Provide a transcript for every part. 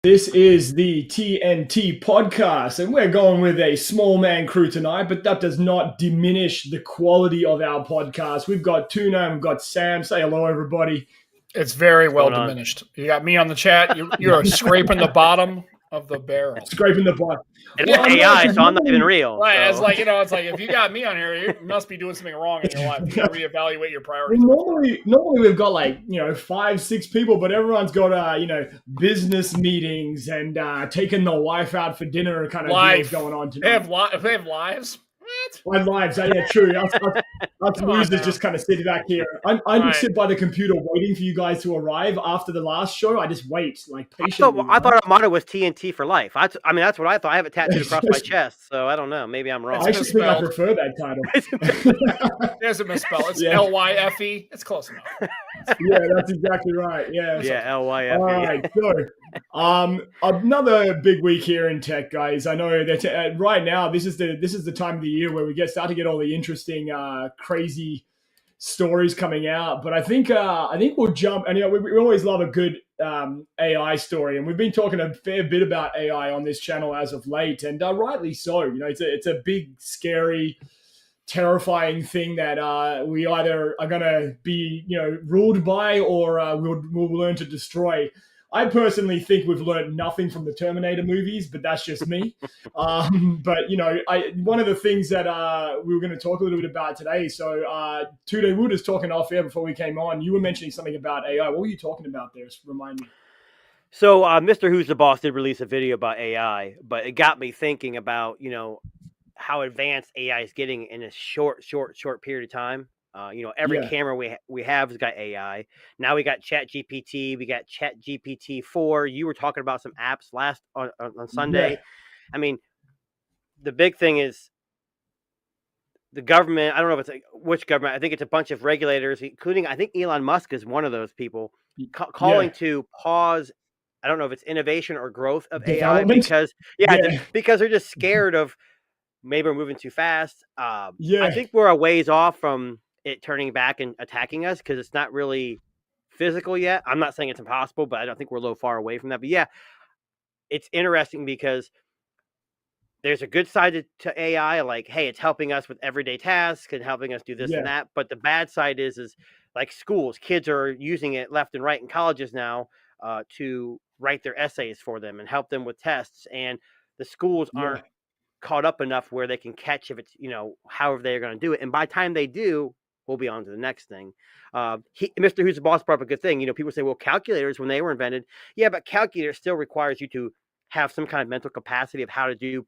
This is the TNT podcast, and we're going with a small man crew tonight, but that does not diminish the quality of our podcast. We've got Tuna and we've got Sam. Say hello, everybody. It's very well diminished. You got me on the chat. You're scraping the bottom of the barrel. Scraping the bottom. It's AI, so I'm not even real. Right, so. It's like if you got me on here, you must be doing something wrong in your life. You got to reevaluate your priorities. Normally we've got 5-6 people, but everyone's got business meetings and taking the wife out for dinner kind of deals going on tonight. They have lives. My lives, yeah, true. Us losers just kind of sit back here. I just sit by the computer waiting for you guys to arrive after the last show. I just wait, patiently. I thought our motto was TNT for life. That's what I thought. I have it tattooed across my chest, so I don't know. Maybe I'm wrong. I actually think I prefer that title. There's a misspell. It's LYFE. It's close enough. Yeah, that's exactly right. Yeah, LYFE. All right, so another big week here in tech, guys. I know that right now this is the time of the year where we start to get all the interesting, crazy stories coming out. But I think we'll jump. And we always love a good AI story, and we've been talking a fair bit about AI on this channel as of late, and rightly so. It's a big, scary, terrifying thing that we either are going to be ruled by or we'll learn to destroy. I personally think we've learned nothing from the Terminator movies, but that's just me. But one of the things that we were going to talk a little bit about today. So Tude, we were just talking off air before we came on. You were mentioning something about AI. What were you talking about there? Remind me. So Mr. Who's the Boss did release a video about AI, but it got me thinking about how advanced AI is getting in a short period of time. Every camera we have has got AI. Now we got ChatGPT. We got ChatGPT 4. You were talking about some apps last on Sunday. Yeah. I mean, the big thing is the government. I don't know if it's which government. I think it's a bunch of regulators, including I think Elon Musk is one of those people, calling to pause. I don't know if it's innovation or growth of AI because they're just scared of. Maybe we're moving too fast. I think we're a ways off from it turning back and attacking us because it's not really physical yet. I'm not saying it's impossible, but I don't think we're a little far away from that. But yeah, it's interesting because there's a good side to AI, like, hey, it's helping us with everyday tasks and helping us do this and that. But the bad side is like schools, kids are using it left and right in colleges now to write their essays for them and help them with tests. And the schools aren't caught up enough where they can catch if it's however they're going to do it, and by the time they do, we'll be on to the next thing. Mr. Who's the Boss brought up a good thing. People say, well, calculators when they were invented, but calculator still requires you to have some kind of mental capacity of how to do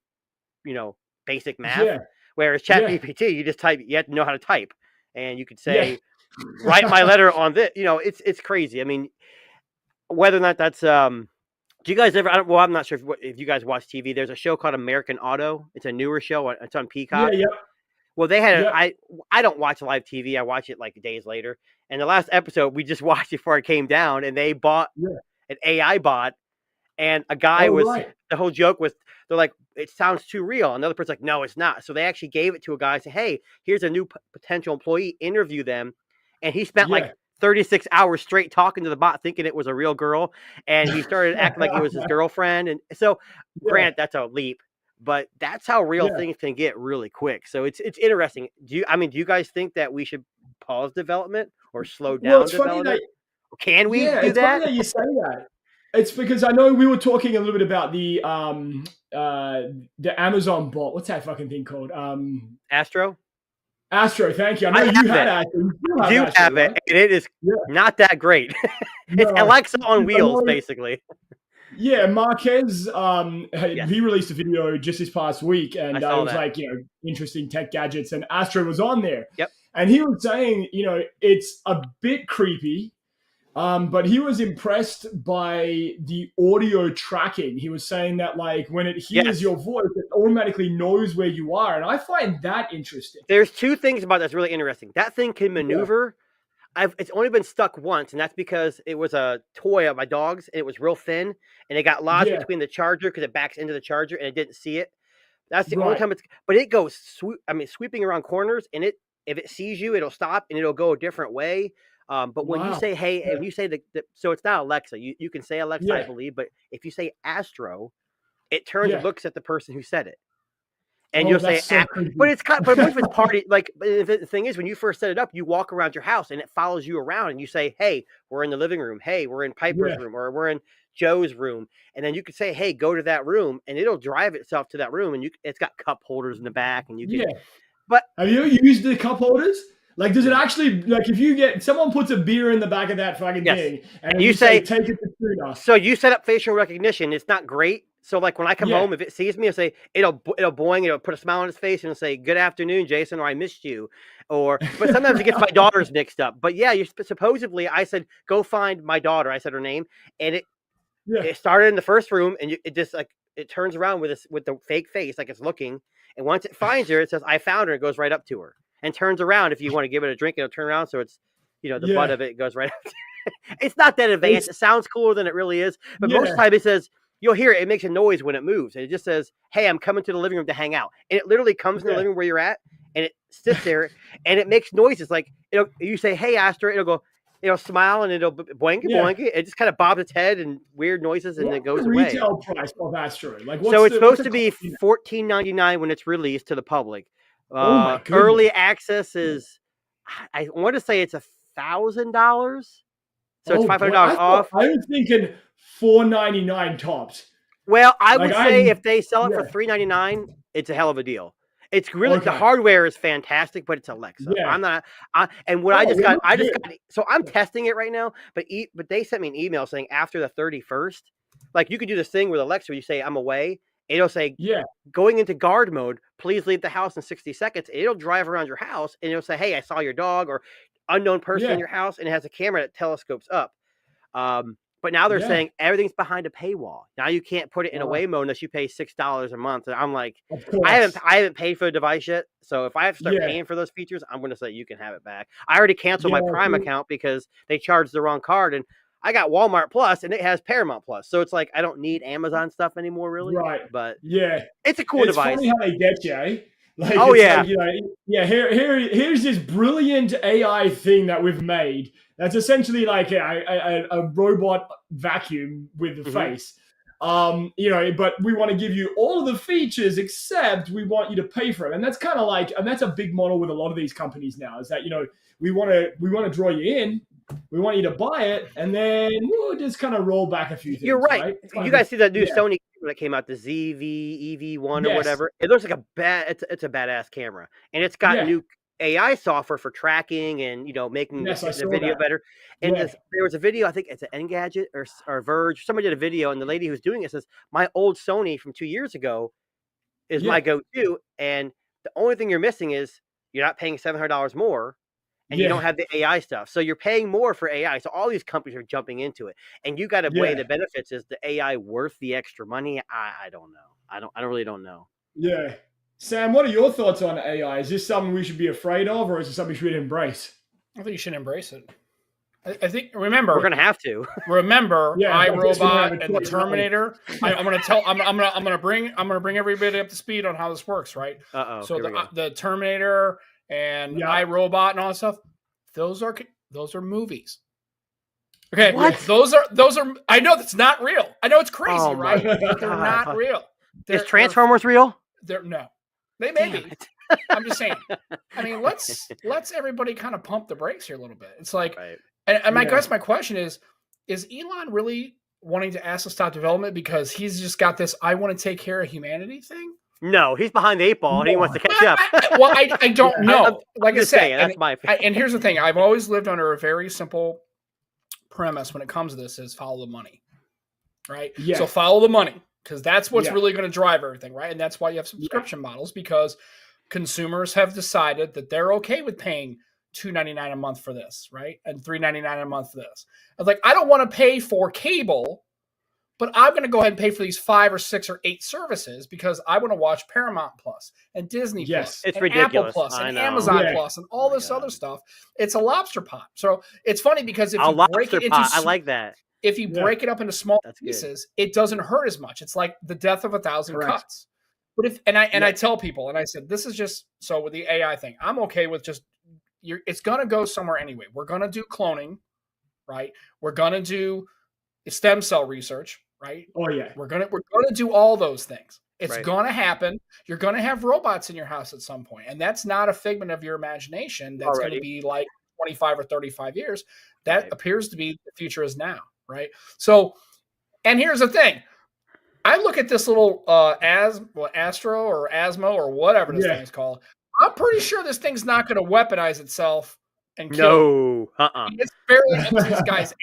basic math, whereas ChatGPT you just type, you have to know how to type, and you could say write my letter on this. It's crazy. I mean, whether or not that's do you guys ever? I'm not sure if you guys watch TV. There's a show called American Auto. It's a newer show. It's on Peacock. Yeah. Well, they had. I don't watch live TV. I watch it like days later. And the last episode, we just watched it before it came down, and they bought an AI bot. And a guy the whole joke was, they're like, it sounds too real. Another person's like, no, it's not. So they actually gave it to a guy and said, hey, here's a new potential employee. Interview them. And he spent 36 hours straight talking to the bot, thinking it was a real girl, and he started acting like it was his girlfriend. And so, granted, that's a leap, but that's how real things can get really quick. So it's interesting. Do you guys think that we should pause development or slow down development? Can we do that? It's funny that you say that. It's because I know we were talking a little bit about the Amazon bot. What's that fucking thing called? Astro, thank you. I know you had Astro. You have it, and it is not that great. It's Alexa on wheels, basically. Yeah, Marquez, he released a video just this past week, and it was like, interesting tech gadgets, and Astro was on there. Yep. And he was saying, it's a bit creepy, but he was impressed by the audio tracking. He was saying that, like, when it hears your voice, it automatically knows where you are. And I find that interesting. There's two things about that's really interesting. That thing can maneuver. It's only been stuck once, and that's because it was a toy of my dog's, and it was real thin, and it got lodged between the charger because it backs into the charger, and it didn't see it. That's the only time but it goes sweeping around corners, and if it sees you, it'll stop, and it'll go a different way. But when you Wow. say, hey, and you say so it's not Alexa. You can say Alexa, I Yeah. believe, but if you say Astro, it turns and Yeah. looks at the person who said it. And Oh, you'll that's say, so creepy. but but what if it's party? Like, the thing is, when you first set it up, you walk around your house and it follows you around, and you say, "Hey, we're in the living room. Hey, we're in Piper's Yeah. room, or we're in Joe's room." And then you could say, "Hey, go to that room," and it'll drive itself to that room, and it's got cup holders in the back, and you can. Yeah. But Have you ever used the cup holders? Like, does it Yeah. actually, like, if you get someone puts a beer in the back of that fucking Yes. thing, and And you you say, say- take it to tuna. so you set up facial recognition. It's not great. So like when I come Yeah. home, if it sees me, it'll boing, it'll put a smile on its face and it'll say, "Good afternoon, Jason," or "I missed you," but sometimes it gets my daughters mixed up. But yeah, supposedly I said, "Go find my daughter." I said her name, and Yeah. it started in the first room, and it just like it turns around with the fake face, like it's looking, and once it finds her, it says, "I found her." It goes right up to her and turns around. If you want to give it a drink, it'll turn around, so it's the butt of it goes right up. It's not that advanced. It sounds cooler than it really is, but most of the time it says, you'll hear it. It makes a noise when it moves, and it just says, "Hey, I'm coming to the living room to hang out." And it literally comes in the living room where you're at, and it sits there, and it makes noises like you say, "Hey, Astra," it'll smile and it'll boinky boinky. It just kind of bobs its head and weird noises, and it goes away. Retail price of Astra? Like, So it's supposed to be $14.99 when it's released to the public. Oh my goodness. Early access is, I want to say it's $1,000. So it's $500 off. I was thinking $499 tops. Well, I would say if they sell it for $399, it's a hell of a deal. It's really the hardware is fantastic, but it's Alexa. Yeah. I'm not. And what I just got. So I'm testing it right now. But they sent me an email saying after the 31st, like you could do this thing with Alexa where you say I'm away. It'll say, going into guard mode, please leave the house in 60 seconds. It'll drive around your house and it'll say, "Hey, I saw your dog," or unknown person in your house, and it has a camera that telescopes up. But now they're saying everything's behind a paywall. Now you can't put it in away mode unless you pay $6 a month. And I'm like, I haven't paid for the device yet. So if I have to start paying for those features, I'm going to say you can have it back. I already canceled my Prime account because they charged the wrong card, and I got Walmart Plus and it has Paramount Plus. So it's like I don't need Amazon stuff anymore, really. Right. But it's a cool device. It's funny how they get you, eh? Like, here's this brilliant AI thing that we've made that's essentially like a robot vacuum with a face. But we want to give you all of the features except we want you to pay for it. And that's kind of like, and that's a big model with a lot of these companies now, is that, we want to draw you in. We want you to buy it, and then we'll just kind of roll back a few things. You're right. You guys see that new Sony camera that came out, the EV1 or whatever? It looks like it's a badass camera, and it's got new AI software for tracking and making the video better. And there was a video, I think it's an Engadget or Verge. Somebody did a video, and the lady who's doing it says, "My old Sony from 2 years ago is my go-to, and the only thing you're missing is you're not paying $700 more." And you don't have the AI stuff. So you're paying more for AI. So all these companies are jumping into it. And you got to weigh the benefits. Is the AI worth the extra money? I don't know. I really don't know. Yeah. Sam, what are your thoughts on AI? Is this something we should be afraid of, or is it something we should embrace? I think you should embrace it. I think, remember, we're going to have to. Remember, iRobot and the Terminator. I'm going to bring everybody up to speed on how this works, right? So the Terminator and iRobot and all that stuff, those are movies. Okay, what? Those are. I know that's not real. I know it's crazy, right? But they're not real. Is Transformers real? No, they may be. I'm just saying. I mean, let's everybody kind of pump the brakes here a little bit. It's like, and my question is Elon really wanting to ask to stop development because he's just got this "I want to take care of humanity" thing? No, he's behind the 8 ball and he wants to catch up. I don't know. Like I said, that's my opinion. And here's the thing: I've always lived under a very simple premise when it comes to this: is follow the money, right? Yeah. So follow the money because that's what's really going to drive everything, right? And that's why you have subscription models, because consumers have decided that they're okay with paying $2.99 a month for this, right? And $3.99 a month for this. I was like, I don't want to pay for cable, but I'm going to go ahead and pay for these 5 or 6 or 8 services because I want to watch Paramount Plus and Disney Plus, it's and ridiculous. Apple Plus, and Amazon Plus, and all this other stuff. It's a lobster pot. So it's funny because if you break it into, I like that. If you break it up into small pieces, it doesn't hurt as much. It's like the death of 1,000 cuts. But I tell people, and I said, this is just so with the AI thing, I'm okay with just it's going to go somewhere anyway. We're going to do cloning, right? We're going to do stem cell research, right? Oh yeah. We're going to do all those things. It's going to happen. You're going to have robots in your house at some point, and that's not a figment of your imagination. That's going to be like 25 or 35 years. That appears to be the future is now, right? So, and here's the thing. I look at this little Astro or Asmo or whatever this thing is called. I'm pretty sure this thing's not going to weaponize itself and kill. It's barely this guy's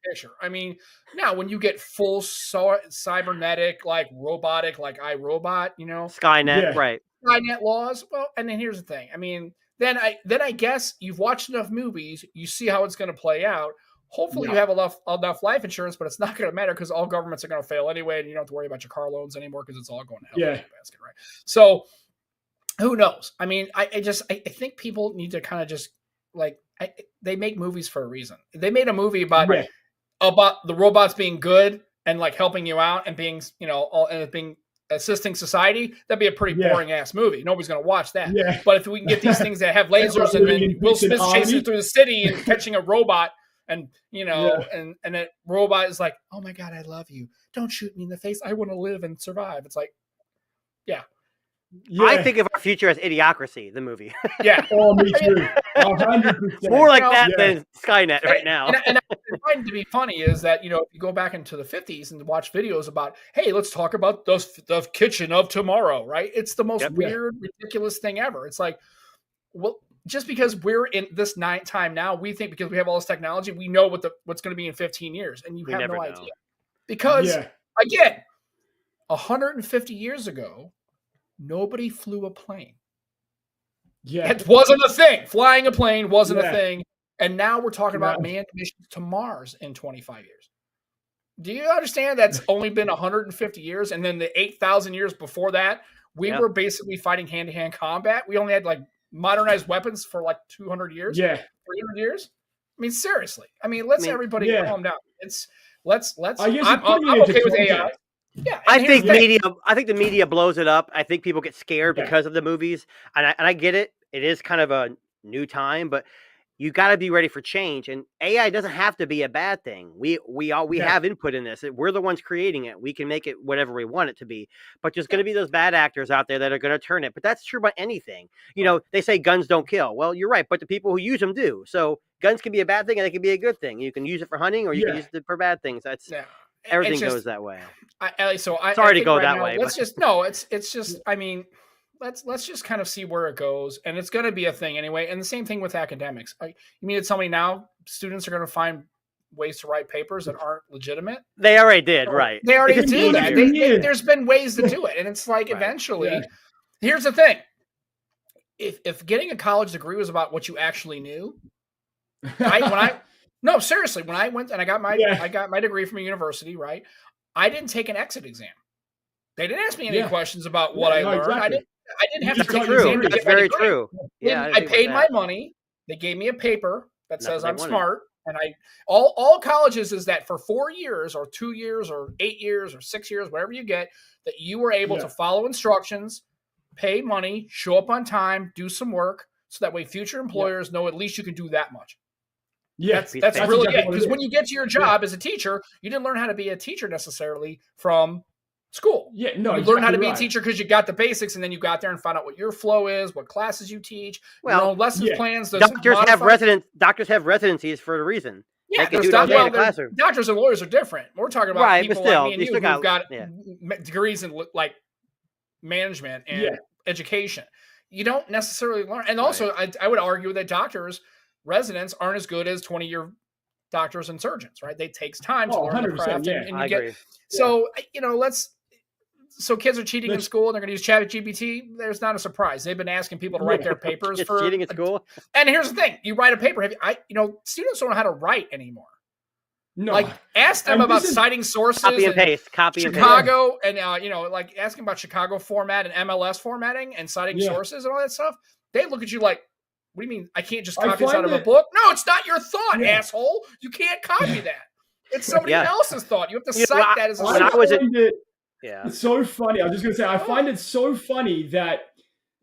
picture. I mean, now when you get full cybernetic, like robotic, like iRobot, Skynet, right? Skynet laws. Well, and then here's the thing. I mean, then I guess you've watched enough movies, you see how it's going to play out. Hopefully you have enough life insurance, but it's not going to matter because all governments are going to fail anyway, and you don't have to worry about your car loans anymore because it's all going to hell in a basket, right? So who knows? I mean, I think people need to kind of just they make movies for a reason. They made a movie about the robots being good and like helping you out and being, being assisting society. That'd be a pretty boring ass movie. Nobody's going to watch that. Yeah. But if we can get these things that have lasers and then Will Smith chasing through the city and catching a robot and, and that robot is like, oh my God, I love you. Don't shoot me in the face. I want to live and survive. It's like, yeah. I think of our future as Idiocracy, the movie. Yeah. Oh, me too. 100%. More like that than Skynet right now. And I find to be funny is that, if you go back into the 50s and watch videos about, hey, let's talk about the kitchen of tomorrow, right? It's the most weird, ridiculous thing ever. It's like, well, just because we're in this time now, we think because we have all this technology, we know what's going to be in 15 years. And you have no idea. Because, again, 150 years ago, nobody flew a plane. Yeah. It wasn't a thing. Flying a plane wasn't a thing. And now we're talking about manned missions to Mars in 25 years. Do you understand that's only been 150 years? And then the 8,000 years before that, we were basically fighting hand-to-hand combat. We only had like modernized weapons for like 200 years. Yeah. 300 years. I mean, seriously. I mean, everybody calm down. Let's I'm okay with AI. Yeah, I think the media blows it up. I think people get scared because of the movies, and I get it. It is kind of a new time, but you got to be ready for change. And AI doesn't have to be a bad thing. We have input in this. We're the ones creating it. We can make it whatever we want it to be. But there's going to be those bad actors out there that are going to turn it. But that's true about anything. They say guns don't kill. Well, you're right, but the people who use them do. So guns can be a bad thing, and they can be a good thing. You can use it for hunting, or you can use it for bad things. That's everything goes that way. Sorry to go that way. Let's just it's just. I mean, let's just kind of see where it goes, and it's going to be a thing anyway. And the same thing with academics. You mean to tell me now students are going to find ways to write papers that aren't legitimate? They already did, right? They already do that. There's been ways to do it, and it's like eventually. Here's the thing: if getting a college degree was about what you actually knew, no, seriously, when I went and I got my degree from a university, right? I didn't take an exit exam. They didn't ask me any questions about what I learned. Exactly. I didn't have to take an exam. That's very true. Yeah, I paid my money. They gave me a paper that says I'm smart. And all colleges is that for 4 years or 2 years or 8 years or 6 years, whatever you get, that you were able to follow instructions, pay money, show up on time, do some work, so that way future employers know at least you can do that much. Yeah, that's really it. Because when you get to your job as a teacher, you didn't learn how to be a teacher necessarily from school. Yeah, no, you learned how to be a teacher because you got the basics, and then you got there and found out what your flow is, what classes you teach, lessons plans. Doctors have residencies for a reason. Yeah, doctors and lawyers are different. We're talking about people like me and you who've got degrees in like management and education. You don't necessarily learn, and also I would argue that residents aren't as good as 20-year doctors and surgeons, right? It takes time to learn the craft. And you get, so, so kids are cheating in school and they're going to use ChatGPT. There's not a surprise. They've been asking people to write their papers for cheating at school. And here's the thing. You write a paper. Students don't know how to write anymore. No. Like ask them about citing sources. Copy and paste. Chicago and, like asking about Chicago format and MLS formatting and citing sources and all that stuff. They look at you like, what do you mean? I can't just copy this out of a book? No, it's not your thought, asshole. You can't copy that. It's somebody else's thought. You have to cite that as a It's so funny. I was just going to say, I find it so funny that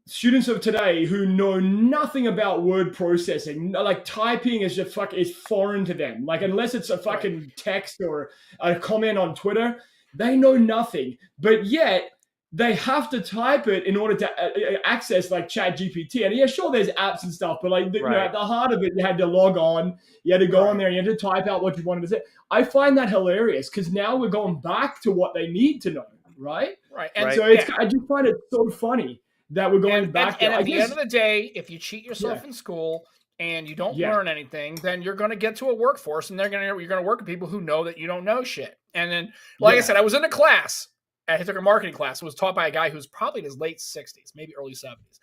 students of today who know nothing about word processing, like typing is just is foreign to them. Like unless it's a fucking text or a comment on Twitter, they know nothing. But yet they have to type it in order to access like Chat GPT. And yeah, sure, there's apps and stuff, but like you know, at the heart of it, you had to log on, you had to go on there, you had to type out what you wanted to say. I find that hilarious because now we're going back to what they need to know, right? And so I just find it so funny that we're going back. And at the end of the day, if you cheat yourself in school and you don't learn anything, then you're going to get to a workforce, and you're going to work with people who know that you don't know shit. And then, like I said, I was in a class. I took a marketing class. It was taught by a guy who's probably in his late 60s, maybe early 70s.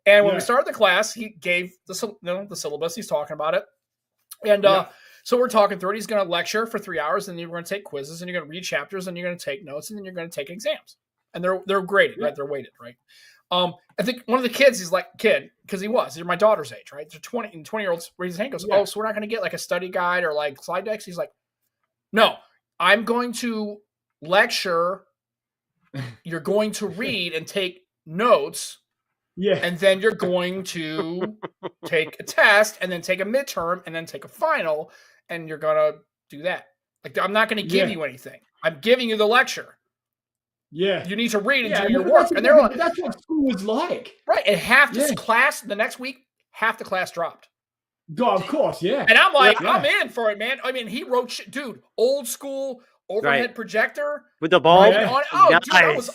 And when we started the class, he gave the syllabus. He's talking about it. And so we're talking through it. He's going to lecture for 3 hours, and then you're going to take quizzes, and you're going to read chapters, and you're going to take notes, and then you're going to take exams. And they're graded, right? They're weighted, right? I think one of the kids, he's like, because they're my daughter's age, right? They're 20-year-olds raise his hand, goes, oh, so we're not going to get like a study guide or like slide decks? He's like, no, I'm going to lecture. You're going to read and take notes. And then you're going to take a test and then take a midterm and then take a final. And you're going to do that. Like, I'm not going to give you anything. I'm giving you the lecture. You need to read and do your work. And they're like, that's what school was like. Right. And half this class, the next week, half the class dropped. Oh, of course, And I'm like, I'm in for it, man. I mean, he wrote shit. Dude, old school overhead projector. With the bulb? Nice. Dude, I was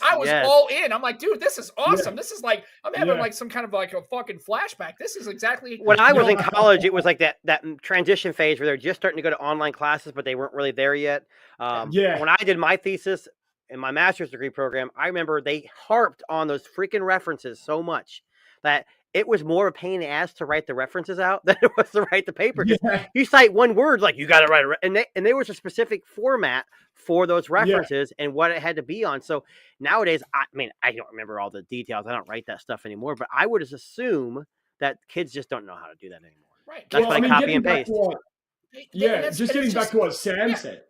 all in. I'm like, dude, this is awesome. This is like, I'm having like some kind of like a fucking flashback. This is exactly. When I was in college, it was like that transition phase where they're just starting to go to online classes, but they weren't really there yet. When I did my thesis in my master's degree program, I remember they harped on those freaking references so much that it was more of a pain in the ass to write the references out than it was to write the paper. You cite one word, like you got to write it. And there was a specific format for those references and what it had to be on. So nowadays, I mean, I don't remember all the details. I don't write that stuff anymore, but I would assume that kids just don't know how to do that anymore. Right. That's why I copy and paste. Just getting back to what Sam said.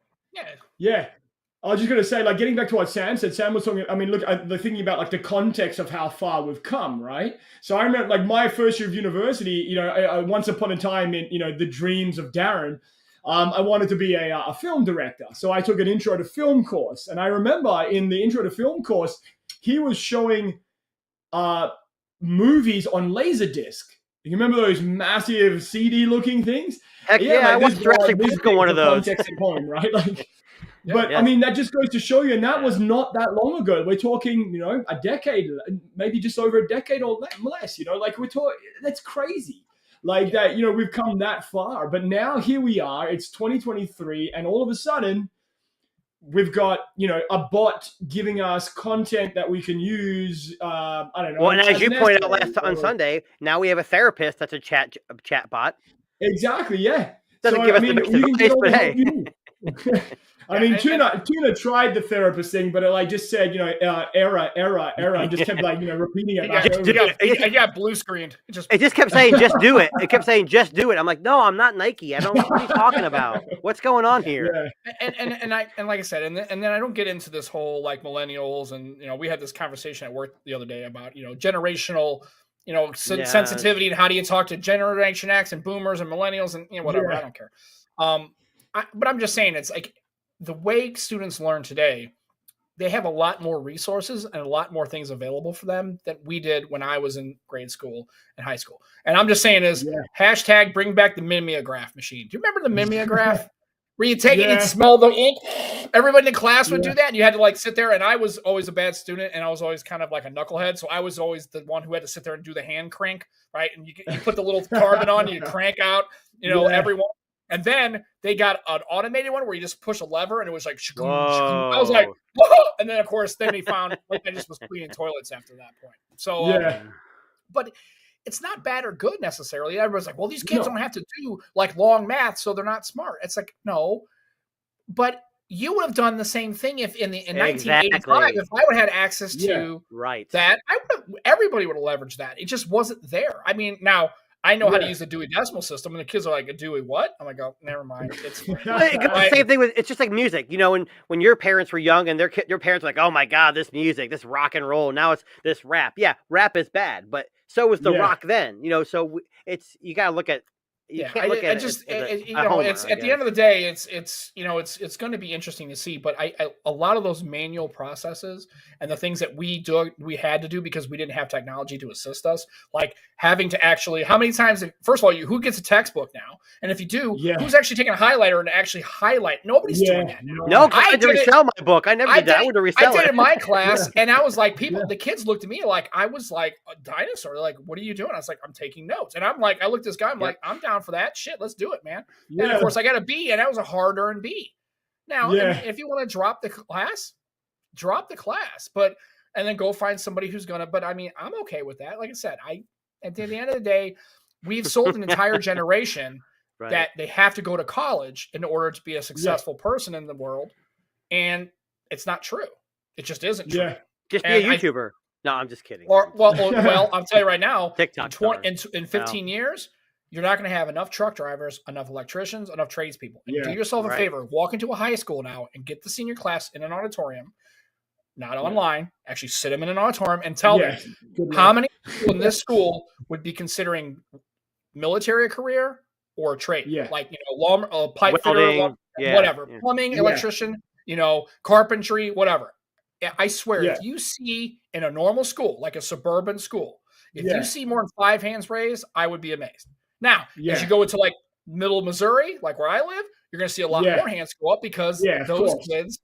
I was just going to say, like, getting back to what Sam said, Sam was talking, I mean, look, the thinking about, like, the context of how far we've come, right? So I remember, like, my first year of university, you know, once upon a time in, you know, the dreams of Darren, I wanted to be a film director. So I took an intro to film course. And I remember in the intro to film course, he was showing movies on Laserdisc. You remember those massive CD-looking things? Heck yeah, I watched Jurassic Park on one of those. Context at home, right? Like... But I mean, that just goes to show you, and that was not that long ago. We're talking, you know, a decade, maybe just over a decade or less, you know, like we're talking, that's crazy. Like that, you know, we've come that far. But now here we are, it's 2023, and all of a sudden, we've got, you know, a bot giving us content that we can use. I don't know. Well, and as you pointed out on Sunday, now we have a therapist that's a chat bot. Exactly, Doesn't give us the best advice, but hey. I mean, Tuna tried the therapist thing, but it like just said, you know, error, and just kept like, you know, repeating it. It got blue screened. It just kept saying, just do it. It kept saying, just do it. I'm like, no, I'm not Nike. I don't know what are you talking about. What's going on here? And like I said, and then I don't get into this whole like millennials, and you know, we had this conversation at work the other day about, you know, generational, you know, sensitivity and how do you talk to Generation X and Boomers and Millennials and, you know, whatever. I don't care. But I'm just saying, it's like, the way students learn today, they have a lot more resources and a lot more things available for them than we did when I was in grade school and high school. And I'm just saying is hashtag bring back the mimeograph machine. Do you remember the mimeograph where you take it and smell the ink? Everybody in the class would do that. And you had to like sit there. And I was always a bad student and I was always kind of like a knucklehead. So I was always the one who had to sit there and do the hand crank, right? And you put the little carbon on, you crank out, you know, everyone. And then they got an automated one where you just push a lever and it was like, I was like, whoa! And then of course, then they found like I just was cleaning toilets after that point. So, but it's not bad or good necessarily. Everyone's like, well, these kids don't have to do like long math, so they're not smart. It's like, no, but you would have done the same thing if in 1985, if I would have had access to that, everybody would have leveraged that. It just wasn't there. I mean, now I know how to use the Dewey Decimal System, and the kids are like, a Dewey what? I'm like, oh, never mind. It's fine. The same thing with, it's just like music. You know, when your parents were young and your parents were like, oh my God, this music, this rock and roll. Now it's this rap. Yeah, rap is bad, but so was the rock then. You know, so you got to look at. You can't look at it. You know, it's at the end of the day, it's going to be interesting to see. But a lot of those manual processes and the things that we had to do because we didn't have technology to assist us, like having to actually, how many times? First of all, who gets a textbook now? And if you do, who's actually taking a highlighter and actually highlight? Nobody's doing that now. No, I had to resell my book. I never did that. I would resell it. I did it in my class, and I was like, the kids looked at me like I was like a dinosaur. They're like, what are you doing? I was like, I'm taking notes, and I'm like, I looked at this guy, I'm like, I'm down for that shit. Let's do it, man. And of course, I got a B, and that was a hard-earned B. Now, if you want to drop the class, but and then go find somebody who's gonna. But I mean, I'm okay with that. Like I said, at the end of the day, we've sold an entire generation that they have to go to college in order to be a successful person in the world, and it's not true. It just isn't true. Just be a YouTuber. No, I'm just kidding. Well, I'll tell you right now. TikTok. In 15 years. You're not going to have enough truck drivers, enough electricians, enough tradespeople. Do yourself a favor. Walk into a high school now and get the senior class in an auditorium, not online. Actually, sit them in an auditorium and tell them how many people in this school would be considering military career or a trade, like pipe fitter, whatever, plumbing, electrician, carpentry, whatever. I swear, if you see in a normal school, like a suburban school, if you see more than 5 hands raised, I would be amazed. Now, as you go into like middle Missouri, like where I live, you're going to see a lot more hands go up because those kids,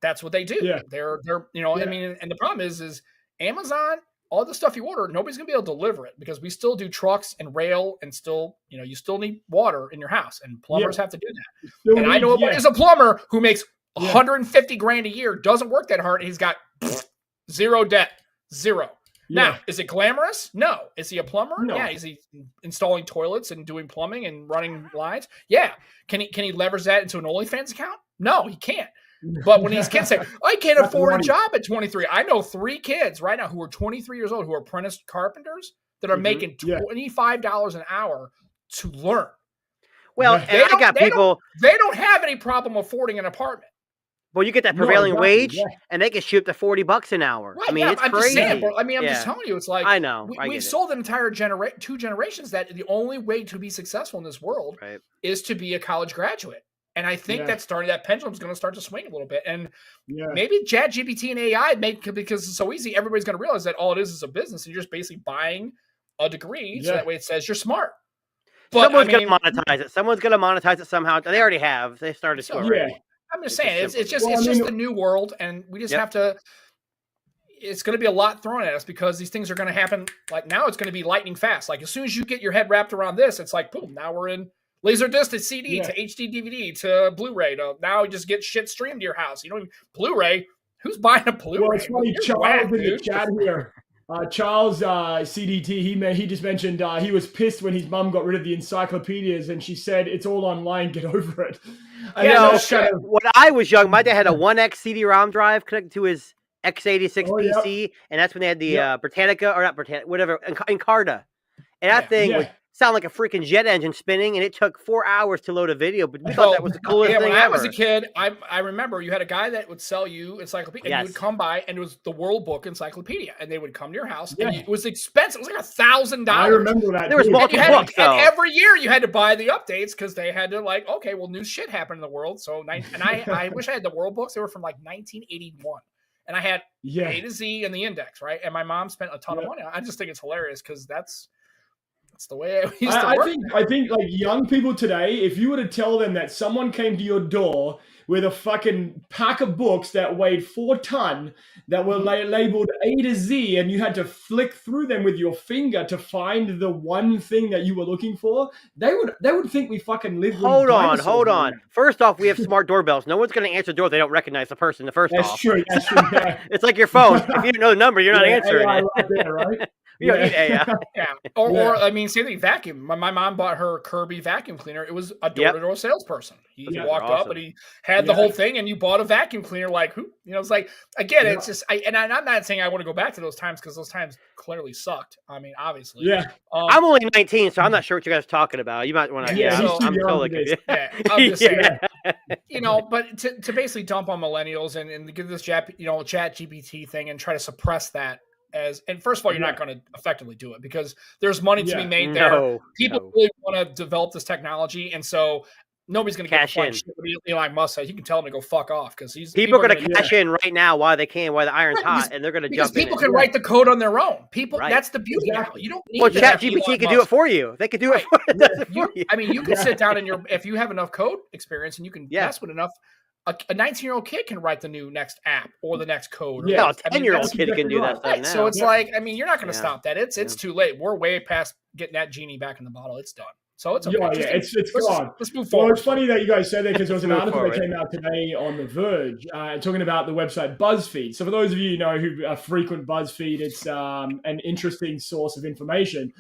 that's what they do. They're I mean, and the problem is Amazon, all the stuff you order, nobody's going to be able to deliver it because we still do trucks and rail and still, you still need water in your house and plumbers have to do that. And I know is a plumber who makes 150 grand a year, doesn't work that hard. And he's got zero debt, zero. Now, is it glamorous? No. Is he a plumber? No. Yeah. Is he installing toilets and doing plumbing and running lines? Yeah. Can he leverage that into an OnlyFans account? No, he can't. But when these kids say, I can't afford a job at 23, I know 3 kids right now who are 23 years old who are apprentice carpenters that are making $25 an hour to learn. Well, they don't have any problem affording an apartment. Well, you get that prevailing wage, and they can shoot to $40 an hour. Right, I mean, it's crazy. Just saying, bro. I mean, I'm just telling you, it's like I know. We've sold an entire 2 generations that the only way to be successful in this world is to be a college graduate. And I think that pendulum's going to start to swing a little bit. And maybe ChatGPT and AI because it's so easy, everybody's going to realize that all it is a business, and you're just basically buying a degree, so that way it says you're smart. But someone's going to monetize it. Someone's going to monetize it somehow. They already have. They started to already. I'm just saying, it's just the new world, and we just have to. It's going to be a lot thrown at us because these things are going to happen. Like now, it's going to be lightning fast. Like as soon as you get your head wrapped around this, it's like boom. Now we're in Laserdisc to CD to HD DVD to Blu-ray. To now you just get shit streamed to your house. Blu-ray. Who's buying a Blu-ray? Well, it's funny, Charles in the chat here. Charles CDT, he just mentioned he was pissed when his mum got rid of the encyclopedias, and she said it's all online. Get over it. When I was young, my dad had a 1X CD-ROM drive connected to his X86 PC, and that's when they had the Britannica, or not Britannica, whatever, Encarta. And that thing would sound like a freaking jet engine spinning, and it took 4 hours to load a video, but we thought that was the coolest thing ever. When I was a kid, I remember you had a guy that would sell you encyclopedia, and you would come by, and it was the World Book Encyclopedia, and they would come to your house, and it was expensive. It was like $1,000. I remember that. There was multiple books, and every year you had to buy the updates because they had to new shit happened in the world. So, and I wish I had the World Books. They were from like 1981. And I had A to Z and the index, right? And my mom spent a ton of money. I just think it's hilarious because that's the way it used to work. I think like young people today, if you were to tell them that someone came to your door with a fucking pack of books that weighed 4 tons that were labeled A to Z, and you had to flick through them with your finger to find the one thing that you were looking for, they would think we fucking live. Hold on. First off, we have smart doorbells. No one's going to answer the door if they don't recognize the person. That's true. It's like your phone. If you don't know the number, you're not answering it. Right there, right? We don't need AI. Yeah. Or I mean, same thing, vacuum. My mom bought her Kirby vacuum cleaner. It was a door-to-door salesperson. He walked up and he had the whole thing, and you bought a vacuum cleaner. Like, who? You know, it's like, again, it's just, I'm not saying I want to go back to those times because those times clearly sucked. I mean, obviously. Yeah. I'm only 19, so I'm not sure what you guys are talking about. You might want to. I'm totally confused. I'm just saying. You know, but to basically dump on millennials and give this chat GPT thing and try to suppress that and first of all, you're not going to effectively do it because there's money to be made there. People really want to develop this technology, and so nobody's going to cash in. Elon Musk said. You can tell him to go fuck off because people are going to cash in right now while they can, while the iron's hot, and they're going to jump in. People can write the code on their own. That's the beauty now. You don't need ChatGPT can do it for you. They could do it for you. I mean, you can sit down if you have enough code experience and you can mess with enough. A 19-year-old kid can write the next app or the next code. Yeah, a 10-year-old kid can do that stuff now. So it's like, I mean, you're not going to stop that. It's too late. We're way past getting that genie back in the bottle. It's done. So it's okay. It's gone. Let's move forward. Well, it's funny that you guys said that because there was an article that came out today on The Verge talking about the website BuzzFeed. So for those of you who frequent BuzzFeed, it's an interesting source of information.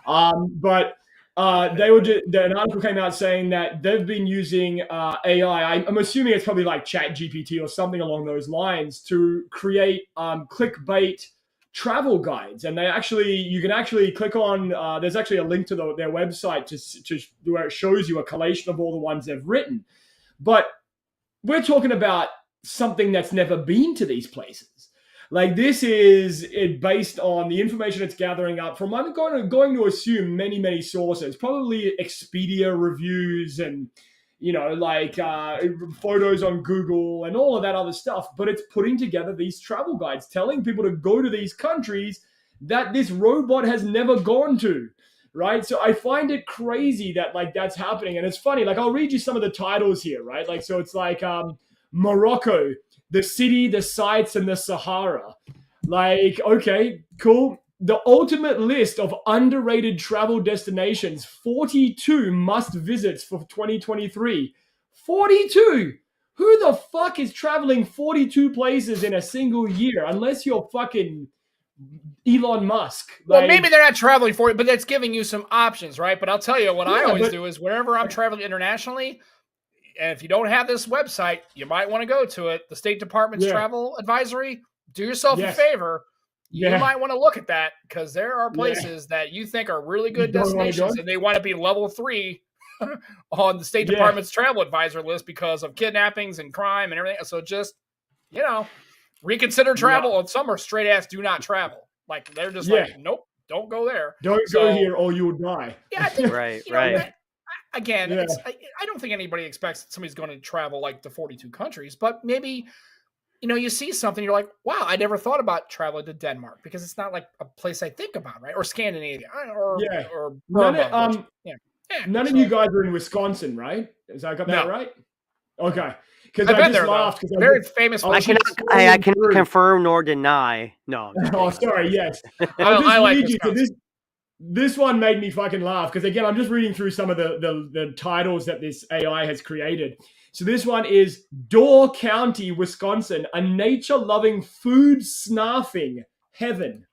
But an article came out saying that they've been using AI. I'm assuming it's probably like ChatGPT or something along those lines to create clickbait travel guides. And you can actually click on. There's actually a link to their website to where it shows you a collation of all the ones they've written. But we're talking about something that's never been to these places. Like this is based on the information it's gathering up from. I'm going to assume many sources, probably Expedia reviews and photos on Google and all of that other stuff. But it's putting together these travel guides, telling people to go to these countries that this robot has never gone to. Right. So I find it crazy that that's happening. And it's funny. Like I'll read you some of the titles here. Right. Like so it's like Morocco. The city, the sights, and the Sahara. Like, okay, cool. The ultimate list of underrated travel destinations, 42 must visits for 2023. 42? Who the fuck is traveling 42 places in a single year? Unless you're fucking Elon Musk. Well, maybe they're not traveling for it, but that's giving you some options, right? But I'll tell you what I always do is whenever I'm traveling internationally, and if you don't have this website, you might want to go to it. The State Department's travel advisory. Do yourself a favor. You might want to look at that because there are places that you think are really good destinations, and they want to be level 3 on the State Department's travel advisor list because of kidnappings and crime and everything. So just, reconsider travel. And some are straight ass do not travel. Like they're just like, nope, don't go there. Don't go here or you will die. Yeah, I think, right. Again, I don't think anybody expects that somebody's going to travel like to 42 countries, but maybe, you see something, you're like, wow, I never thought about traveling to Denmark because it's not like a place I think about, right? Or Scandinavia or Burma. None of you guys are in Wisconsin, right? Is I got that right? Okay. Because I just laughed. Very famous. I cannot confirm nor deny. No. Oh, sorry. Yes. I like read you. So this one made me fucking laugh because, again, I'm just reading through some of the titles that this AI has created. So this one is Door County, Wisconsin, a nature-loving, food-snarfing heaven.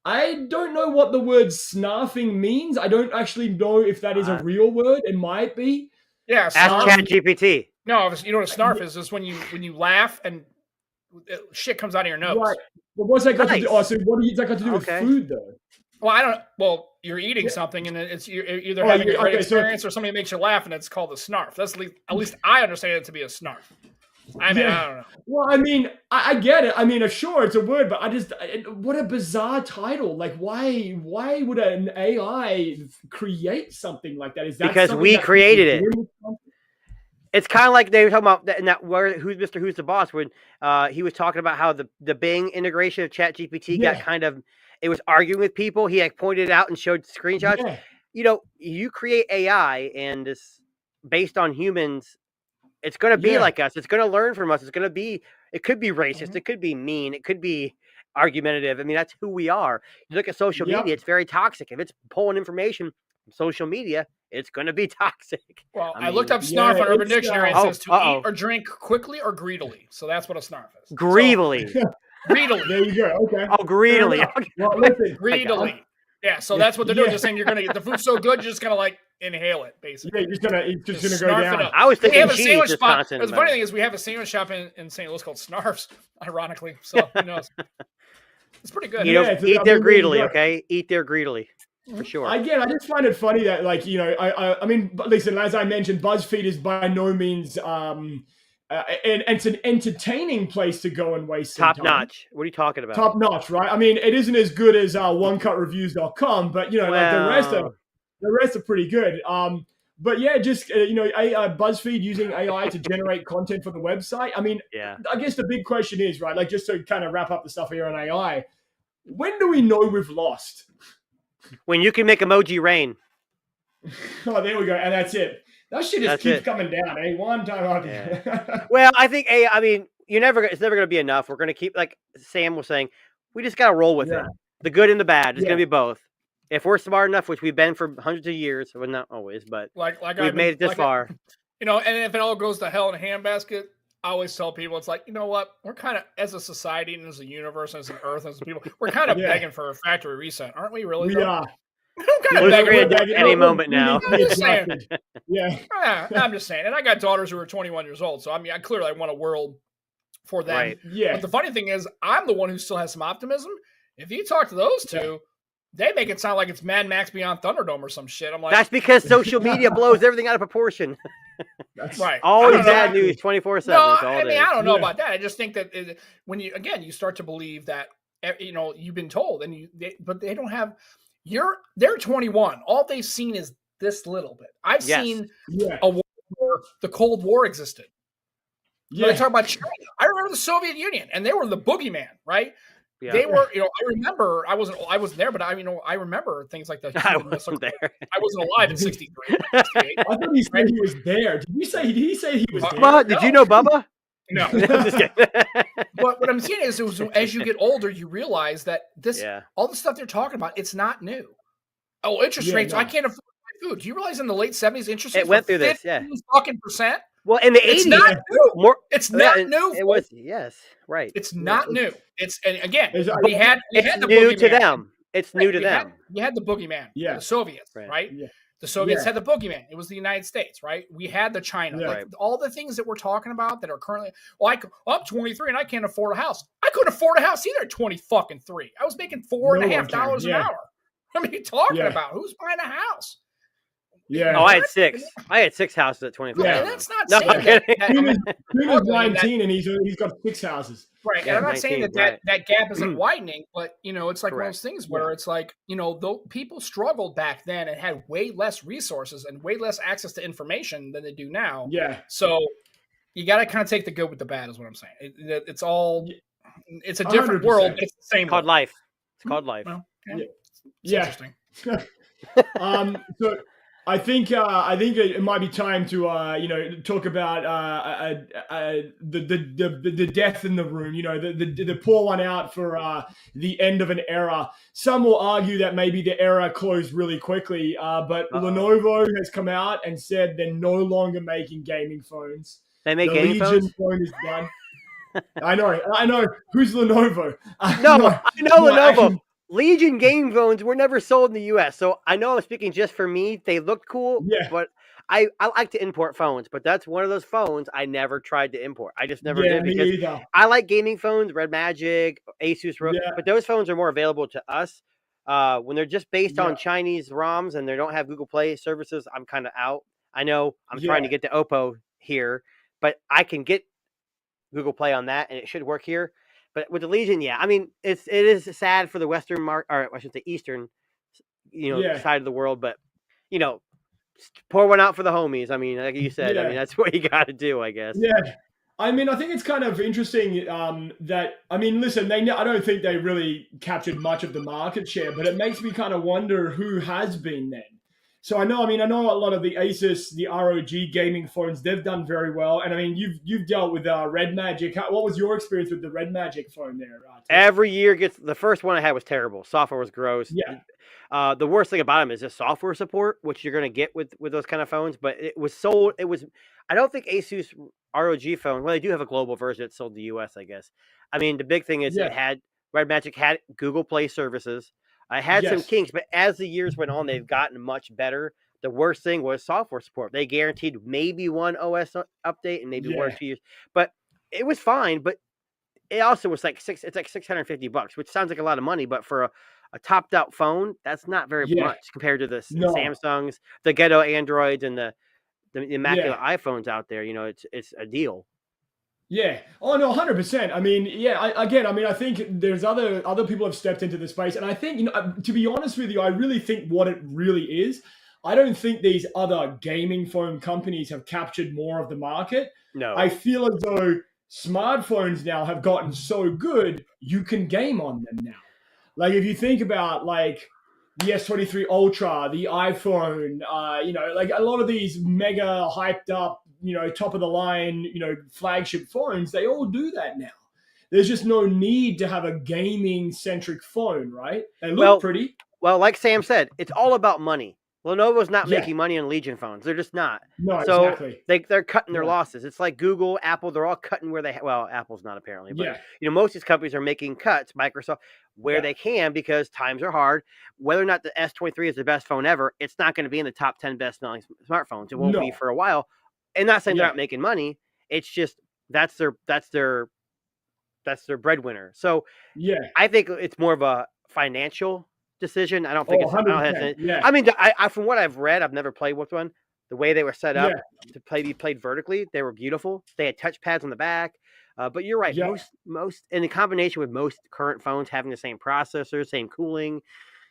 I don't know what the word snarfing means. I don't actually know if that is a real word. It might be. Yeah. Ask ChatGPT. No, you know what a snarf is? Is when you laugh and shit comes out of your nose. Right. But what's that got to do? Oh, so what does that got to do with food, though? Well, you're eating something and you're either having a great experience or somebody makes you laugh and it's called a snarf. That's at least I understand it to be a snarf. I mean, I don't know. Well, I mean, I get it. I mean, sure, it's a word, but what a bizarre title. Like, why would an AI create something like that? Is that because we created it? It's kind of like they were talking about who's the boss when he was talking about how the Bing integration of ChatGPT got kind of. It was arguing with people. He pointed it out and showed screenshots. Yeah. You create AI and it's based on humans. It's going to be like us. It's going to learn from us. It could be racist. It could be mean. It could be argumentative. I mean, that's who we are. You look at social media, it's very toxic. If it's pulling information from social media, it's going to be toxic. Well, I looked up snarf on Urban Dictionary. It says to eat or drink quickly or greedily. So that's what a snarf is. Greedily. Greedily. There you go. Okay. Oh, greedily. Well, listen, Greedily. Yeah, so that's what they're doing. They're saying you're gonna get the food's so good, you're just gonna like inhale it, basically. Yeah, it's just gonna go down. I was thinking we have a cheese, sandwich spot. Wisconsin. The funny thing is, we have a sandwich shop in St. Louis called Snarf's, ironically. So who knows? It's pretty good. Eat there greedily, okay? Eat there greedily. For sure. Again, I just find it funny that, like, I mean, listen, as I mentioned, BuzzFeed is by no means and it's an entertaining place to go and waste some time. Top notch. What are you talking about? Top notch, right? I mean, it isn't as good as onecutReviews.com, but like the rest are pretty good. But yeah, just BuzzFeed using AI to generate content for the website. I mean, I guess the big question is, right? Like, just to kind of wrap up the stuff here on AI, when do we know we've lost? When you can make emoji rain. Oh, there we go, and that's it. That shit just keeps coming down, eh? One time after. Well, I think I mean, it's never going to be enough. We're going to keep, like Sam was saying, we just got to roll with it. The good and the bad. It's going to be both. If we're smart enough, which we've been for hundreds of years, well, not always, but we've made it this far. And if it all goes to hell in a handbasket, I always tell people, it's like, you know what? We're kind of, as a society and as a universe, as an earth, as people, we're kind of begging for a factory reset, aren't we? Really? We are. Kind of begging any moment now. I'm just saying. Yeah. I'm just saying. And I got daughters who are 21 years old, so I mean, I clearly want a world for them. Right. Yeah. But the funny thing is, I'm the one who still has some optimism. If you talk to those two, they make it sound like it's Mad Max Beyond Thunderdome or some shit. I'm like, that's because social media blows everything out of proportion. That's right. Always bad news 24/7. No, I mean, I don't know about that. I just think that when you start to believe that you've been told, but they don't have. They're 21. All they've seen is this little bit. I've seen a war where the Cold War existed. Yeah. They talk about China. I remember the Soviet Union, and they were the boogeyman, right? Yeah. They were, I remember. I wasn't there, but I remember things like that. I wasn't there. I wasn't alive in '63. I thought he said he was there. Did he say he was there? Did you know Bubba? No. But what I'm saying is, as you get older, you realize that all the stuff they're talking about, it's not new. Oh, interest rates. No. I can't afford my food. Do you realize in the late 70s, interest rates went through this, fucking %? Well, in the 80s, it's not new. It's not new. It was, right. It's not new. And again, we had the new boogeyman. To them. It's new to them. You had the boogeyman. Yeah. The Soviets, right? Yeah. The Soviets had the boogeyman. It was the United States, right? We had the China. Yeah. Like, all the things that we're talking about that are currently, I'm 23 and I can't afford a house. I couldn't afford a house either at 3. I was making $4.50 an hour. What are you talking about? Who's buying a house? Yeah. Oh, I had 6. I had 6 houses at 23. Yeah, that's not saying that. He's 19 and he's got 6 houses. Right. And I'm not saying that gap isn't widening, but it's like one of those things where it's like, though people struggled back then and had way less resources and way less access to information than they do now. Yeah. So you got to kind of take the good with the bad is what I'm saying. It's a different 100%. World, but it's the same. It's called life. It's called life. Well, interesting. So I think it might be time to talk about the death in the room. The pour one out for the end of an era. Some will argue that maybe the era closed really quickly, but Lenovo has come out and said they're no longer making gaming phones. They make gaming Legion phones? phone is done. I know. Who's Lenovo? I know Lenovo. Actually, Legion game phones were never sold in the U.S., so I know I'm speaking just for me. They looked cool, but I like to import phones, but that's one of those phones I never tried to import. I just never did because I like gaming phones, Red Magic, Asus ROG, but those phones are more available to us. When they're just based on Chinese ROMs and they don't have Google Play services, I'm kind of out. I know I'm trying to get to Oppo here, but I can get Google Play on that, and it should work here. But with the Legion, I mean, it is sad for the Western market, or I should say Eastern, side of the world. But pour one out for the homies. I mean, like you said, I mean that's what you got to do, I guess. Yeah, I mean, I think it's kind of interesting listen, I don't think they really captured much of the market share, but it makes me kind of wonder who has been then. So I know a lot of the Asus, the ROG gaming phones, they've done very well. And I mean, you've dealt with Red Magic. What was your experience with the Red Magic phone there? Every year gets the first one I had was terrible. Software was gross. Yeah. The worst thing about them is just software support, which you're going to get with those kind of phones. But it was sold. It was. I don't think Asus ROG phone. Well, they do have a global version that's sold in the US, I guess. I mean, the big thing is it had Red Magic had Google Play services. I had some kinks, but as the years went on, they've gotten much better. The worst thing was software support. They guaranteed maybe one OS update and maybe 1 or 2 years, but it was fine. But it also was like it's like $650, which sounds like a lot of money, but for a topped out phone, that's not very much compared to the Samsungs, the ghetto Androids, and the immaculate iPhones out there. You know, it's a deal. Yeah. Oh no, 100%. I mean, I think there's other people have stepped into the space, and I think, to be honest with you, I really think what it really is. I don't think these other gaming phone companies have captured more of the market. No. I feel as though smartphones now have gotten so good, you can game on them now. Like if you think about like the S23 Ultra, the iPhone, like a lot of these mega hyped up, top of the line, flagship phones, they all do that now. There's just no need to have a gaming centric phone, right? They look pretty. Well, like Sam said, it's all about money. Lenovo's not making money on Legion phones. They're just not. No, so exactly. They're cutting their losses. It's like Google, Apple, they're all cutting where Apple's not apparently. But, most of these companies are making cuts, Microsoft, where they can because times are hard. Whether or not the S23 is the best phone ever, it's not going to be in the top 10 best-selling smartphones. It won't be for a while. And not saying they're not making money. It's just that's their breadwinner. So I think it's more of a financial decision. I don't think I mean, I from what I've read, I've never played with one. The way they were set up to be played vertically, they were beautiful. They had touch pads on the back. But you're right. Most in combination with most current phones having the same processor, same cooling,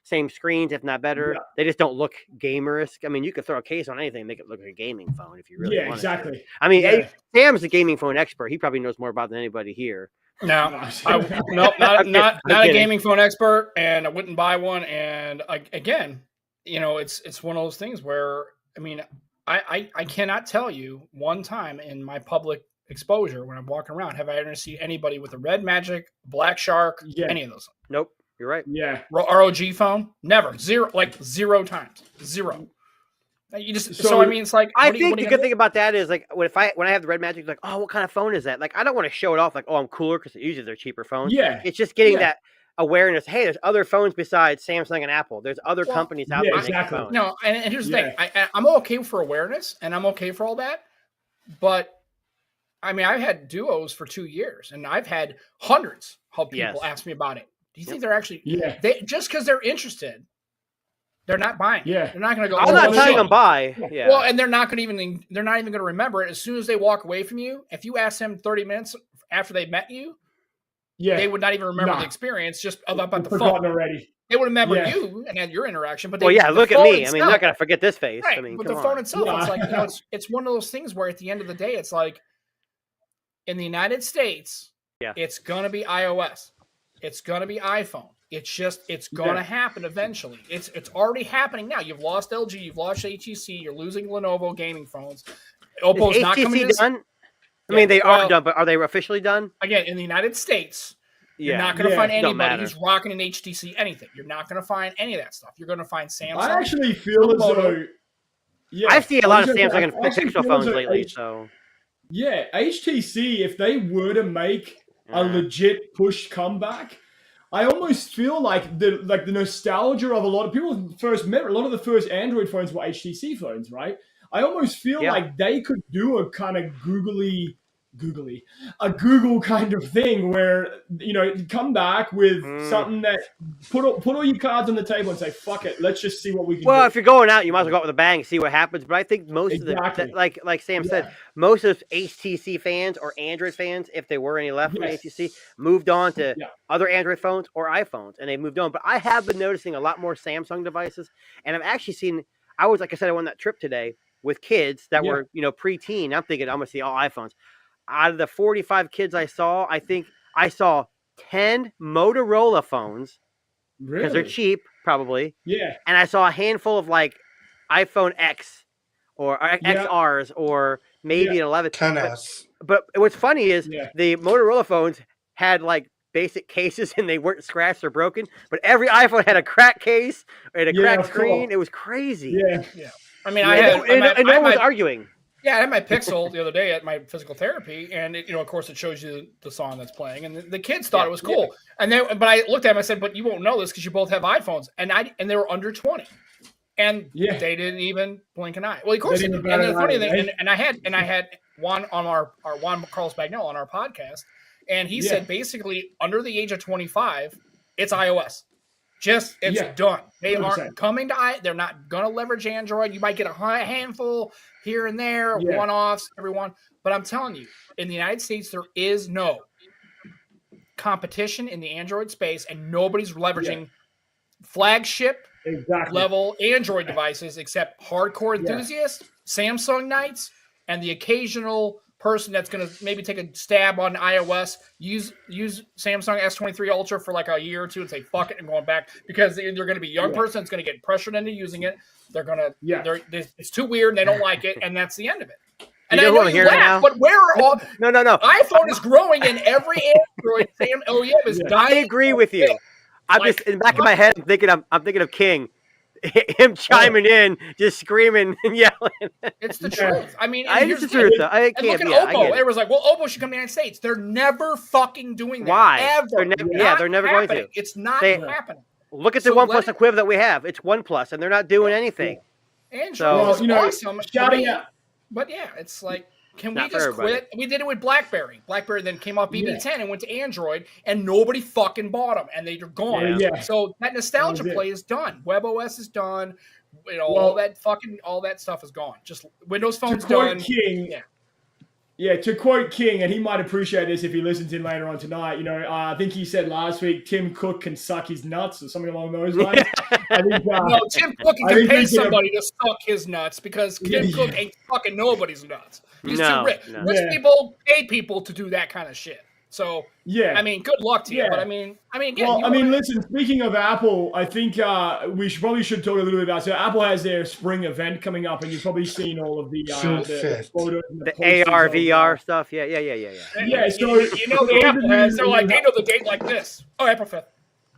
same screens, if not better. They just don't look gamerish. I mean, you could throw a case on anything, make it look like a gaming phone if you really wanted exactly. to. I mean, Sam's a gaming phone expert. He probably knows more about it than anybody here. No, not a gaming phone expert, and I wouldn't buy one. And again, it's one of those things where, I mean, I cannot tell you one time in my public exposure when I'm walking around have I ever seen anybody with a Red Magic, Black Shark, any of those. Nope, you're right. Yeah, ROG phone, never, zero times, zero. You just I mean, it's like I think the good thing about that is like when I have the Red Magic, like, oh, what kind of phone is that? Like, I don't want to show it off like, oh, I'm cooler because usually they're cheaper phones. It's just getting that awareness. Hey, there's other phones besides Samsung and Apple. There's other companies out there making phones. No, and here's the thing. I'm okay for awareness and I'm okay for all that, but I mean, I've had duos for 2 years and I've had hundreds of people ask me about it. Do you think they're actually they just because they're interested? They're not buying. They're not going to go. I'm not telling them buy. Yeah. Well, and they're not even going to remember it as soon as they walk away from you. If you ask them 30 minutes after they met you, they would not even remember the experience just about the phone already. They would remember you and had your interaction. But look at me. I mean, they're not going to forget this face. Right. I mean, but the phone itself, it's like it's one of those things where at the end of the day, it's like in the United States, it's going to be iOS, it's going to be iPhone. It's going to happen eventually. It's already happening now. You've lost LG, you've lost HTC, you're losing Lenovo gaming phones. Oppo's not coming to done. I mean, they are done, but are they officially done? Again, in the United States, you're not going to find anybody who's rocking an HTC anything. You're not going to find any of that stuff. You're going to find Samsung. I actually feel as though I see a lot of Samsung and Pixel phones lately. So HTC, if they were to make a legit push comeback, I almost feel like the nostalgia of a lot of people first met. A lot of the first Android phones were HTC phones, right? I almost feel like they could do a kind of a Google kind of thing where come back with something that put all your cards on the table and say fuck it, let's just see what we can do. Well, if you're going out, you might as well go out with a bang and see what happens. But I think most of the like Sam said, most of HTC fans or Android fans, if there were any left from HTC, moved on to other Android phones or iPhones, and they moved on. But I have been noticing a lot more Samsung devices, and I've actually seen. I was like I said, I went on that trip today with kids that were preteen. I'm thinking I'm gonna see all iPhones. Out of the 45 kids I saw, I think I saw 10 Motorola phones because they're cheap, probably. Yeah. And I saw a handful of like iPhone X or XRs or maybe an 11. 10s. But what's funny is the Motorola phones had like basic cases and they weren't scratched or broken, but every iPhone had a cracked case and a cracked screen. It was crazy. Yeah. I mean, no one was arguing. Yeah, I had my Pixel the other day at my physical therapy, and of course, it shows you the song that's playing, and the kids thought it was cool. And but I looked at them, I said, "But you won't know this because you both have iPhones," and they were under 20, and they didn't even blink an eye. Well, of course, and the funny thing, and I had Juan on our Juan Carlos Bagnell on our podcast, and he said basically under the age of 25, it's iOS. It's done. They 100%. Aren't coming to they're not going to leverage Android. You might get a handful here and there, one-offs, everyone. But I'm telling you, in the United States, there is no competition in the Android space, and nobody's leveraging flagship level Android devices except hardcore enthusiasts, Samsung Knights, and the occasional person that's going to maybe take a stab on iOS, use Samsung S23 Ultra for like a year or two and say, fuck it, and going back because they're going to be a young person that's going to get pressured into using it. They're going to, it's too weird and they don't like it. And that's the end of it. And I know you laugh, but where are all, no. iPhone is growing and every Android OEM is dying. I agree with you. I'm just in the back of my head, I'm thinking of King. Him chiming in, just screaming and yelling. It's the truth. I mean, it's the truth. I can't. Look at Oppo. Everyone's like, "Well, Oppo should come to the United States." They're never fucking doing that. Why? Ever. They're never going to. It's not happening. Look at the OnePlus equivalent that we have. It's OnePlus, and they're not doing anything. And so, awesome. Shouting out. But it's like, can we just quit? We did it with BlackBerry. BlackBerry then came off BB10 and went to Android, and nobody fucking bought them, and they're gone. So that nostalgia play is done. WebOS is done. All that stuff is gone. Just Windows Phone's done. King, to quote King, and he might appreciate this if he listens in later on tonight. I think he said last week Tim Cook can suck his nuts or something along those lines. I think, no, Tim Cook can pay somebody to suck his nuts because Tim Cook ain't fucking nobody's nuts. He's too rich. Rich people pay people to do that kind of shit. So I mean, good luck to you. But I mean, again, listen. Speaking of Apple, I think we should talk a little bit about. So Apple has their spring event coming up, and you've probably seen all of the photos, the AR, VR stuff. Yeah. Yeah. So the Apple has. They're like, they know the date like this. Oh, April 5th.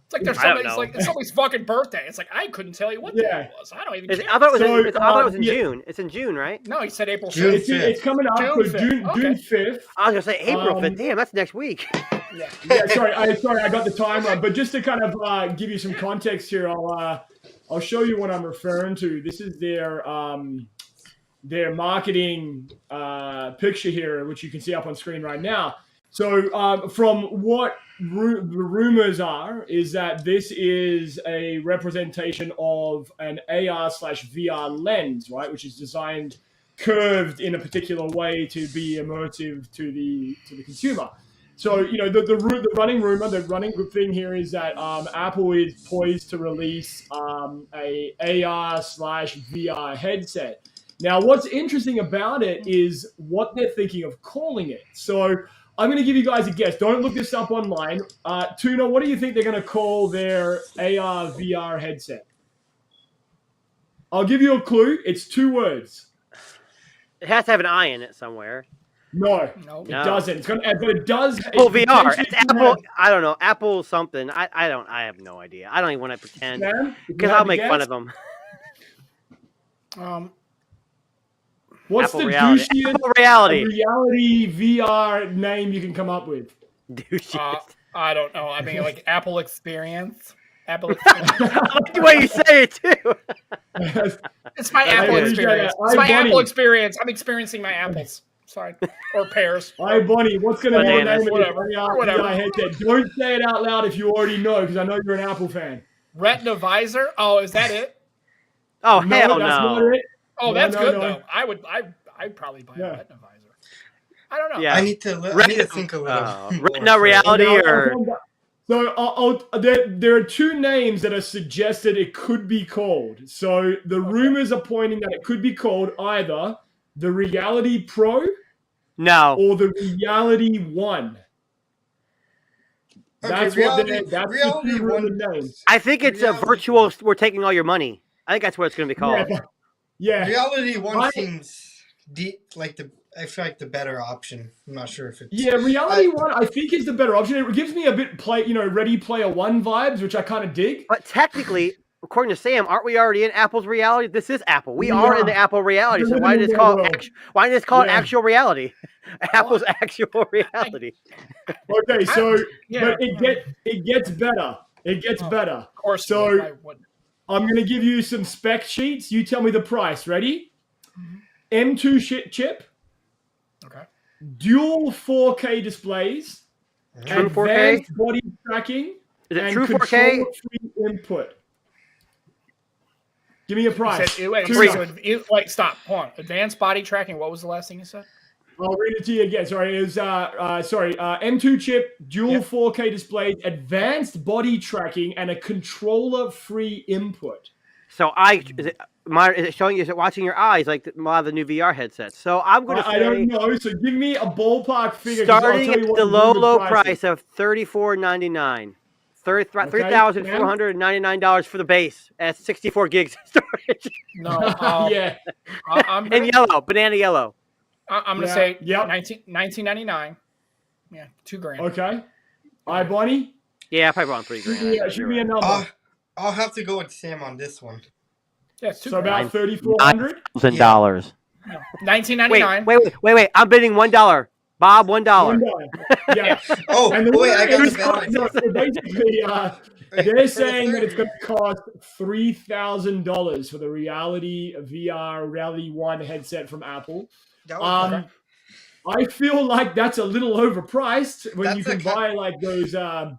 It's like there's somebody. It's like it's somebody's fucking birthday. It's like I couldn't tell you what day it was. I don't even. I thought it was in June. It's in June, right? No, he said April 5th. It's coming up June 5th. I was gonna say April 5th. Damn, that's next week. Sorry, I got the time wrong. But just to kind of give you some context here, I'll show you what I'm referring to. This is their marketing picture here, which you can see up on screen right now. So from what the rumors are, is that this is a representation of an AR/VR lens, right, which is designed curved in a particular way to be immersive to the consumer. So the running rumor, the running thing here is that Apple is poised to release a AR/VR headset. Now, what's interesting about it is what they're thinking of calling it. So I'm going to give you guys a guess. Don't look this up online. Tuna, what do you think they're going to call their AR VR headset? I'll give you a clue. It's 2 words. It has to have an I in it somewhere. No, it doesn't. But it does. Apple VR. It's Apple. I don't know. Apple something. I have no idea. I don't even want to pretend because I'll make fun of them. What's Apple the reality. douchiest reality VR name you can come up with? I don't know. I mean, like Apple Experience. Apple Experience. I like the way you say it too. It's my Apple Experience. It's my Apple Experience. I'm experiencing my apples. Sorry, or pears. Hi, Bunny. What's going to be the name of whatever. headset? Don't say it out loud if you already know, because I know you're an Apple fan. Retina visor. Oh, is that it? Oh, hell that's no. Not it. Oh, that's good though. I'd probably buy a Retina visor. I don't know. Yeah. I need to think a little. Retina reality or. So there are 2 names that are suggested it could be called. So the rumors are pointing that it could be called either the Reality Pro, or the Reality One. That's Reality One names. I think it's a virtual. We're taking all your money. I think that's what it's going to be called. Yeah. Reality One seems I feel like the better option. I'm not sure if it's Reality One I think is the better option. It gives me a bit Ready Player One vibes, which I kind of dig. But technically, according to Sam, aren't we already in Apple's reality? This is Apple. We are in the Apple reality. So why did it call it actual reality? Apple's actual reality. Okay, so but it gets better. It gets better. Of course. So I'm going to give you some spec sheets. You tell me the price. Ready? M2 chip. Okay. Dual 4K displays. True 4K? Advanced body tracking. Is it true 4K? Free input. Give me a price. Wait, stop. Hold on. Advanced body tracking. What was the last thing you said? I'll read it to you again. Sorry, it was M2 chip, dual 4K displays, advanced body tracking, and a controller-free input. So is it showing you? Is it watching your eyes like a lot of the new VR headsets? So I'm going to say I don't know. So give me a ballpark figure. Starting at the low price of $34.99. $3,499 for the base at 64 gigs of storage. No, in yellow, banana yellow. I'm going to say $19.99. Yeah, $2,000. Okay. All right, Bonnie? Yeah, probably around $3,000. Yeah, should be a number. I'll have to go with Sam on this one. Yeah, it's so about $3,400? $9,000. No. $19.99. Wait. I'm bidding $1. Bob, $1. Yeah. Wait, I got the balance. So basically, they're saying that it's going to cost $3,000 for the Reality VR Reality One headset from Apple. I feel like that's a little overpriced when you can buy like those, when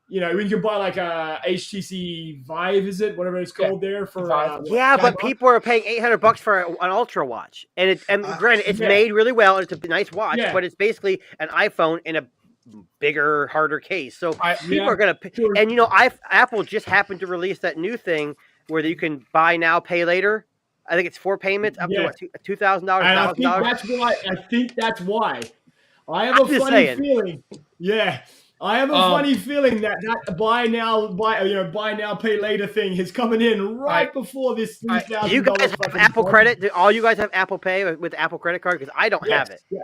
you can buy like a HTC Vive, is it whatever it's called there for? But people are paying $800 for an Ultra watch, and granted, it's made really well. And it's a nice watch, but it's basically an iPhone in a bigger, harder case. So people are gonna pay. And Apple just happened to release that new thing where you can buy now, pay later. I think it's 4 payments up to $2,000, $1,000. I think that's why. I have a funny feeling. Yeah. I have a funny feeling that buy now, pay later thing is coming in right before this $3,000. You guys have Apple credit? Do all you guys have Apple Pay with Apple credit card? Because I don't have it. Yeah.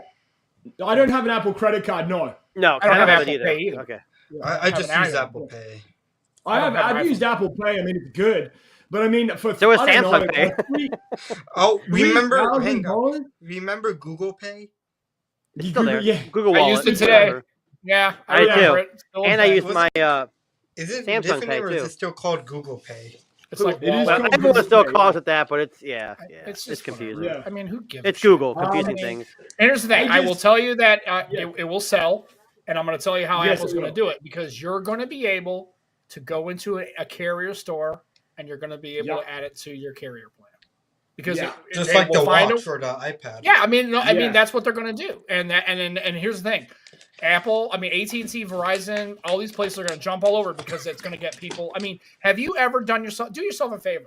I don't have an Apple credit card. No. No, I don't have Apple Pay either. Okay. I just use Apple Pay. I've used Apple Pay. I mean, it's good. But I mean, so is Samsung Pay. Remember Google Pay? It's still there. Yeah. Google Wallet. I used it today. Yeah, I did too. And I used my is it Samsung Pay or too. Is it still called Google Pay? It's like everyone still calls it that, but it's confusing. Yeah. I mean, who gives? It's Google confusing things. And here's the thing: I will tell you that it will sell, and I'm going to tell you how Apple's going to do it, because you're going to be able to go into a carrier store and you're going to be able to add it to your carrier plan. Because just like the watch or the iPad. Yeah, I mean that's what they're going to do. And here's the thing. Apple, AT&T, Verizon, all these places are going to jump all over because it's going to get people. I mean, have you ever do yourself a favor?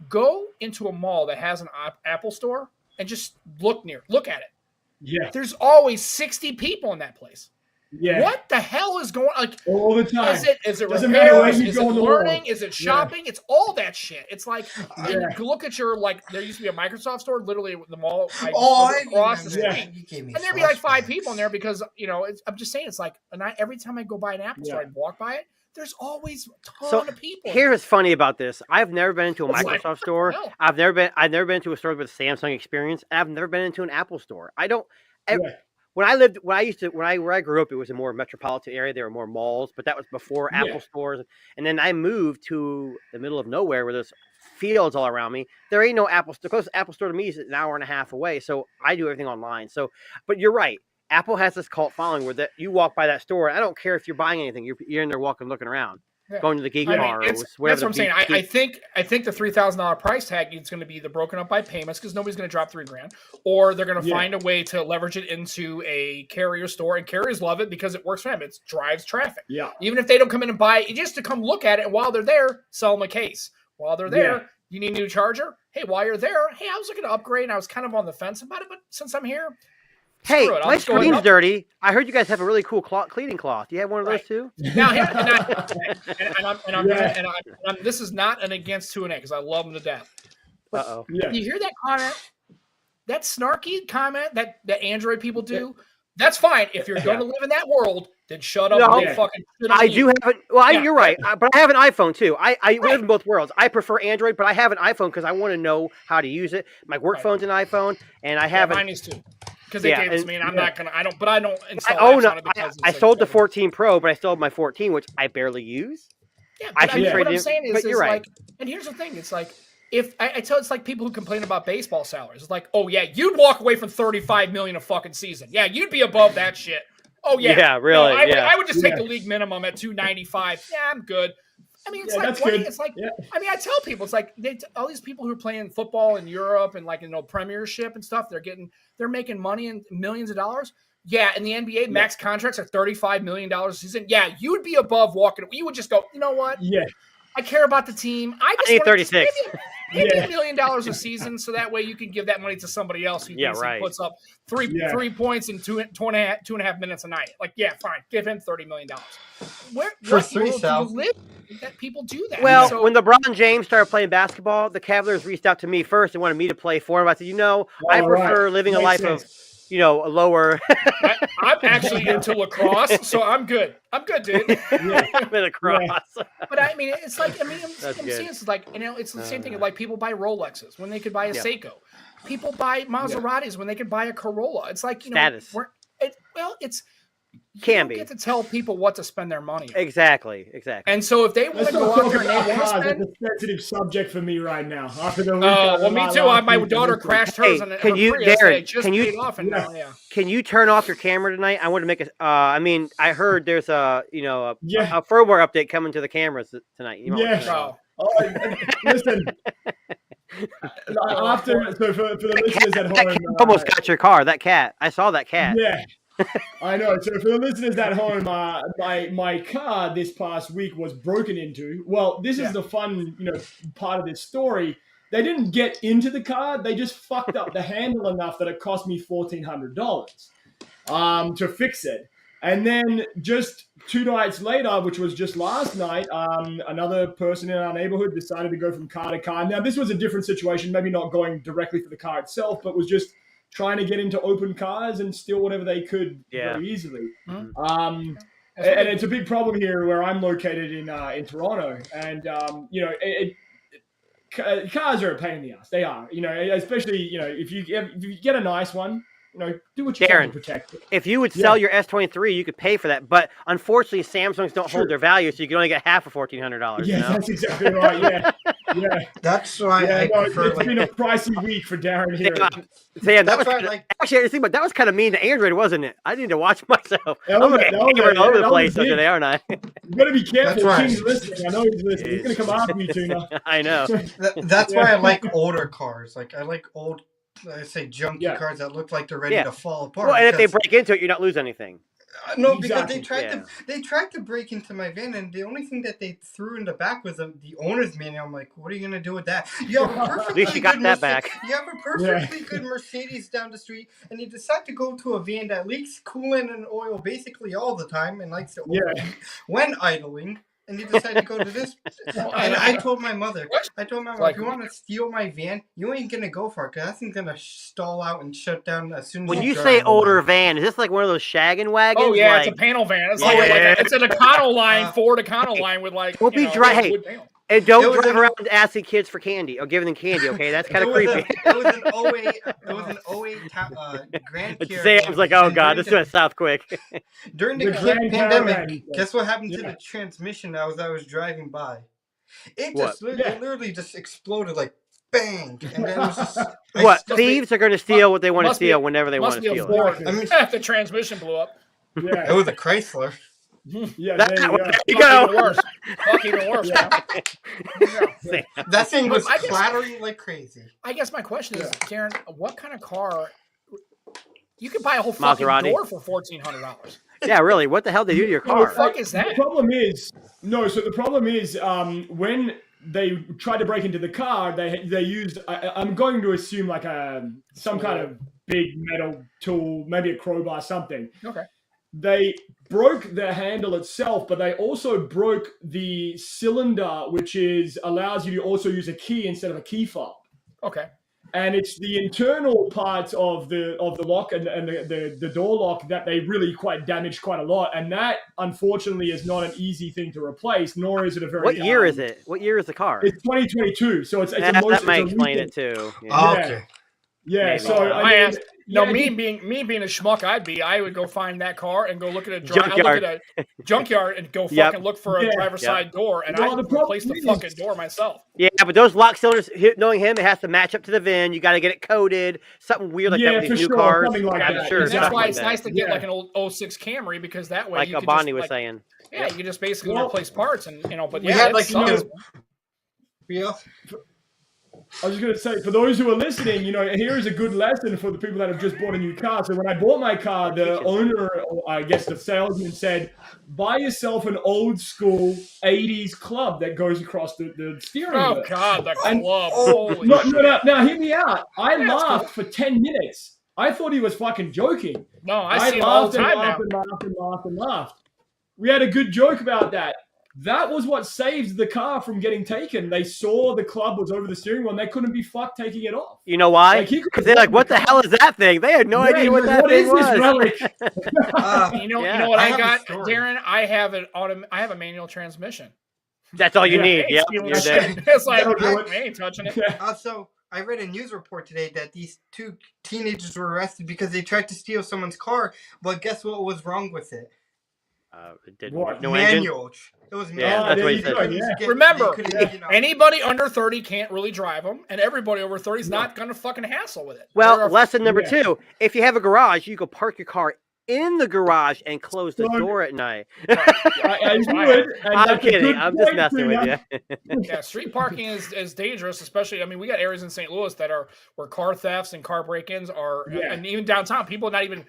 Go into a mall that has an Apple store and just look at it. Yeah. There's always 60 people in that place. Yeah. What the hell is going on? All the time. Is it repairs? Is it learning? Is it shopping? It's all that shit. It's like, you look at your, there used to be a Microsoft store literally in the mall across the street. And there'd be like 5 people in there because, I'm just saying, it's like, and every time I go by an Apple store, I walk by it, there's always a ton of people. Here's funny about this. I've never been into a Microsoft store. I've never been to a store with a Samsung experience. And I've never been into an Apple store. I don't. Where I grew up, it was a more metropolitan area. There were more malls, but that was before Apple stores. And then I moved to the middle of nowhere where there's fields all around me. There ain't no Apple store. The closest Apple store to me is an hour and a half away. So I do everything online. So, but you're right. Apple has this cult following where you walk by that store. I don't care if you're buying anything. You're in there looking around. Going to the geek bar. That's what I'm saying. I think the $3,000 price tag is going to be either broken up by payments because nobody's going to drop $3,000, or they're going to find a way to leverage it into a carrier store, and carriers love it because it works for them. It drives traffic. Yeah. Even if they don't come in and buy it, just to come look at it, and while they're there, sell them a case. While they're there, you need a new charger. Hey, while you're there, I was looking to upgrade, and I was kind of on the fence about it, but since I'm here. Hey, my screen's dirty. I heard you guys have a really cool cleaning cloth. Do you have one of those too? Now, this is not an against 2&A because I love them to death. Uh-oh. Yeah. You hear that comment? That snarky comment that Android people do? That's fine. If you're going to live in that world, then shut up and fucking shit on I do you. have it. Well, you're right. But I have an iPhone too. I live in both worlds. I prefer Android, but I have an iPhone because I want to know how to use it. My work phone's an iPhone, and I have mine is too. Because they gave it to me, and I'm not gonna. I don't install apps on it because I sold the 14 Pro, but I still have my 14, which I barely use. Yeah, but what I'm saying is right. Like, and here's the thing: it's like if I tell it's like people who complain about baseball salaries. It's like, oh yeah, you'd walk away from $35 million a fucking season. Yeah, you'd be above that shit. Oh yeah, yeah, really. I would just take the league minimum at $295. Yeah, I'm good. I mean, it's it's like. I mean, I tell people it's like all these people who are playing football in Europe and like Premiership and stuff. They're making money and millions of dollars. Yeah, in the NBA, max contracts are $35 million a season. Yeah, you would be above walking. You would just go, you know what? Yeah, I care about the team. I just need 36. Give me $1 million a season, so that way you can give that money to somebody else who thinks he puts up three points in two and a half minutes a night. Like, yeah, fine, give him $30 million. What world do you live that people do that? Well, when LeBron James started playing basketball, the Cavaliers reached out to me first and wanted me to play for him. I said, I prefer living a life of a lower. I'm actually into lacrosse, so I'm good. I'm good, dude. I'm in lacrosse. Yeah. But I mean, it's like, I'm seeing it's like, it's the same thing. Like people buy Rolexes when they could buy a Seiko. People buy Maseratis when they could buy a Corolla. It's like, status. You get to tell people what to spend their money on. Exactly. And so if they want to go out there and they want to spend... It's a sensitive subject for me right now. After the well, me too. My daughter crashed hers on can you, Prius. Darren, off and can you turn off your camera tonight? I want to make a... I heard there's a firmware update coming to the cameras tonight. Listen... for the listeners at home... almost got your car, that cat. I saw that cat. Yeah. I know. So for the listeners at home, my car this past week was broken into. Well, this is the fun, part of this story. They didn't get into the car. They just fucked up the handle enough that it cost me $1,400 to fix it. And then just 2 nights later, which was just last night, another person in our neighborhood decided to go from car to car. Now, this was a different situation, maybe not going directly for the car itself, but was just trying to get into open cars and steal whatever they could very easily. Mm-hmm. And it's a big problem here where I'm located in Toronto. And, cars are a pain in the ass. They are, especially, if you get a nice one, do what you can to protect it. If you would sell your S23, you could pay for that. But unfortunately, Samsungs don't hold their value, so you can only get half of $1,400. Yeah, that's exactly right. Yeah. That's why it's been a pricey week for Darren here. Sam, that was kind of mean to Android, wasn't it? I need to watch myself. I'm going to get all over the place today, aren't I? You got to be careful. King's listening. I know he's listening. He's going to come after me, Tuna. I know. That's why I like older cars. Like I like old. I say junky cars that look like they're ready to fall apart. Well, and if they break into it, you're not losing anything. No, because they tried to break into my van, and the only thing that they threw in the back was the owner's manual. I'm like, what are you gonna do with that? You have a perfectly at least you got that back. You have a perfectly good Mercedes down the street, and you decide to go to a van that leaks coolant and oil basically all the time and likes to overheat when idling. And you decide to go to this. And I told my mother, if you want to steal my van, you ain't going to go for it because that thing's going to stall out and shut down as soon as when you say older van, is this like one of those shaggin' wagons? Oh, yeah, it's a panel van. It's it's an Econoline, Ford Econoline with don't be dry. And don't drive around asking kids for candy or giving them candy, okay? That's kind of creepy. It was an 08 Grand Cherokee. Sam's like, oh, God, this is going to south quick. During the pandemic, guess what happened to the transmission as I was driving by? It literally just exploded like bang. And then it was just, thieves are going to steal what they want to steal whenever they want to steal it. I mean, the transmission blew up. Yeah. It was a Chrysler. Yeah, there you go. Fuck even worse. That thing was clattering like crazy. I guess my question is, Karen, what kind of car? You could buy a whole fucking door for $1,400. Yeah, really. What the hell did they do to your car? What the fuck is that? The problem is, when they tried to break into the car, they used. I'm going to assume like some kind of big metal tool, maybe a crowbar, something. Okay. They broke the handle itself, but they also broke the cylinder, which allows you to also use a key instead of a key fob. Okay. And it's the internal parts of the lock and the door lock that they really quite damaged quite a lot. And that, unfortunately, is not an easy thing to replace, nor is it a very... What year is it? What year is the car? It's 2022, so it's that might explain it too. Yeah. Okay. Yeah, Maybe. so I mean, me being a schmuck, I would go find that car and go look at a junkyard and go fucking look for a driver's side door, and I would replace the fucking door myself. Yeah, but those lock cylinders, knowing him, it has to match up to the VIN. You got to get it coded, something weird like that with these new cars. Like I'm sure. And that's why it's nice to get like an old 06 Camry, because that way, like you Bonnie was saying. Yeah, you can just basically replace parts, and but we had I was just going to say, for those who are listening, here is a good lesson for the people that have just bought a new car. So when I bought my car, the owner, or I guess the salesman, said, buy yourself an old school 80s club that goes across the steering wheel. Oh, God, the club. Now, hear me out. I laughed for 10 minutes. I thought he was fucking joking. No, I see him all the time now. And laughed. We had a good joke about that. That was what saved the car from getting taken. They saw the club was over the steering wheel and they couldn't be fucked taking it off. You know why? Because they're like, what the hell is that thing? They had no idea what that thing was. You know what I got, Darren? I have a manual transmission. That's all you need. Yeah. It's like, I ain't touching it. Also, I read a news report today that these 2 teenagers were arrested because they tried to steal someone's car, but guess what was wrong with it? No manual. engine? It was that's what he said. Remember, anybody under 30 can't really drive them, and everybody over 30 is not going to fucking hassle with it. Well, lesson number 2, if you have a garage, you can park your car in the garage and close the door at night. I'm kidding. I'm just messing with you. Yeah, street parking is dangerous, especially, we got areas in St. Louis that are where car thefts and car break-ins are, and even downtown, people not even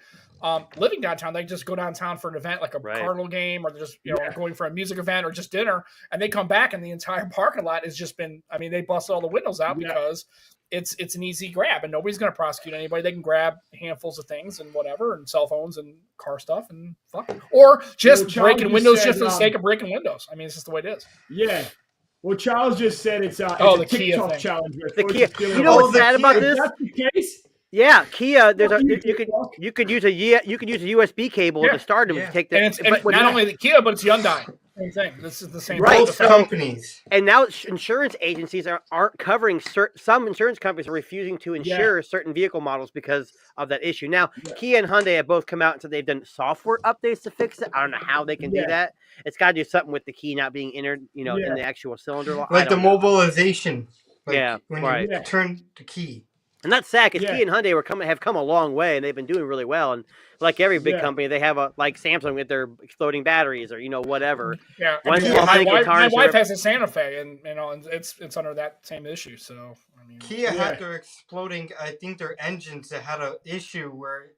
living downtown, they just go downtown for an event like a Cardinal game, or they're just going for a music event or just dinner, and they come back and the entire parking lot has just been, they busted all the windows out because it's an easy grab and nobody's going to prosecute anybody. They can grab handfuls of things and whatever, and cell phones and car stuff and fuck, or just breaking windows just for the sake of breaking windows. It's just the way it is. Yeah. Well, Charles just said it's a TikTok challenge. The Kia. You know what's sad about this? That's the case. Yeah, Kia. You could use a USB cable to start it. Yeah. Take that. And not only the Kia, but it's Hyundai. Same thing. This is the same. Right. Companies. And now insurance agencies aren't covering some insurance companies are refusing to insure certain vehicle models because of that issue. Now, Kia and Hyundai have both come out and said they've done software updates to fix it. I don't know how they can do that. It's got to do something with the key not being entered, in the actual cylinder lock. Like the mobilization. When you turn the key. And that's sad because Kia and Hyundai have come a long way, and they've been doing really well. And like every big company, they have like Samsung with their exploding batteries, or whatever. Yeah, my wife has a Santa Fe, and it's under that same issue. So Kia had their exploding. I think their engines that had an issue where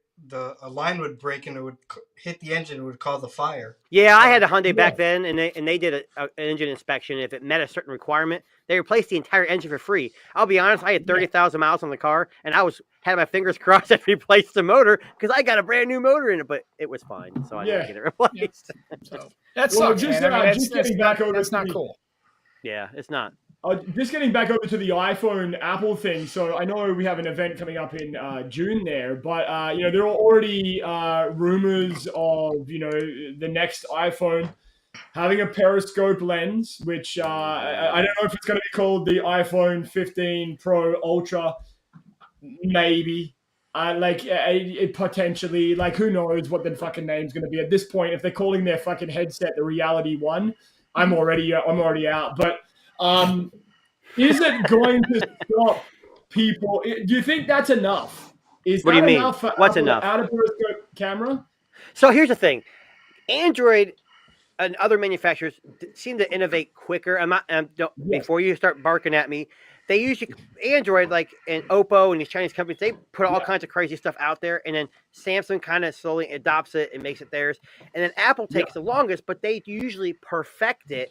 a line would break and it would hit the engine, it would cause a fire. Yeah, I had a Hyundai back then, and they did an engine inspection. If it met a certain requirement, they replaced the entire engine for free. I'll be honest, I had 30,000 miles on the car, and I had my fingers crossed and replaced the motor because I got a brand new motor in it, but it was fine, so I didn't get it replaced. So that sucks. That's not cool. Yeah, it's not. Just getting back over to the iPhone Apple thing. So I know we have an event coming up in June there, but there are already rumors of the next iPhone having a periscope lens, which I don't know if it's going to be called the iPhone 15 Pro Ultra, maybe. It potentially, who knows what the fucking name's going to be at this point. If they're calling their fucking headset the Reality One, I'm already out. But is it going to stop people? Do you think that's enough? What do you mean? What's enough? Out of periscope camera? So here's the thing. Android and other manufacturers seem to innovate quicker. Before you start barking at me, they usually Android, like in Oppo and these Chinese companies, they put all kinds of crazy stuff out there, and then Samsung kind of slowly adopts it and makes it theirs, and then Apple takes the longest, but they usually perfect it.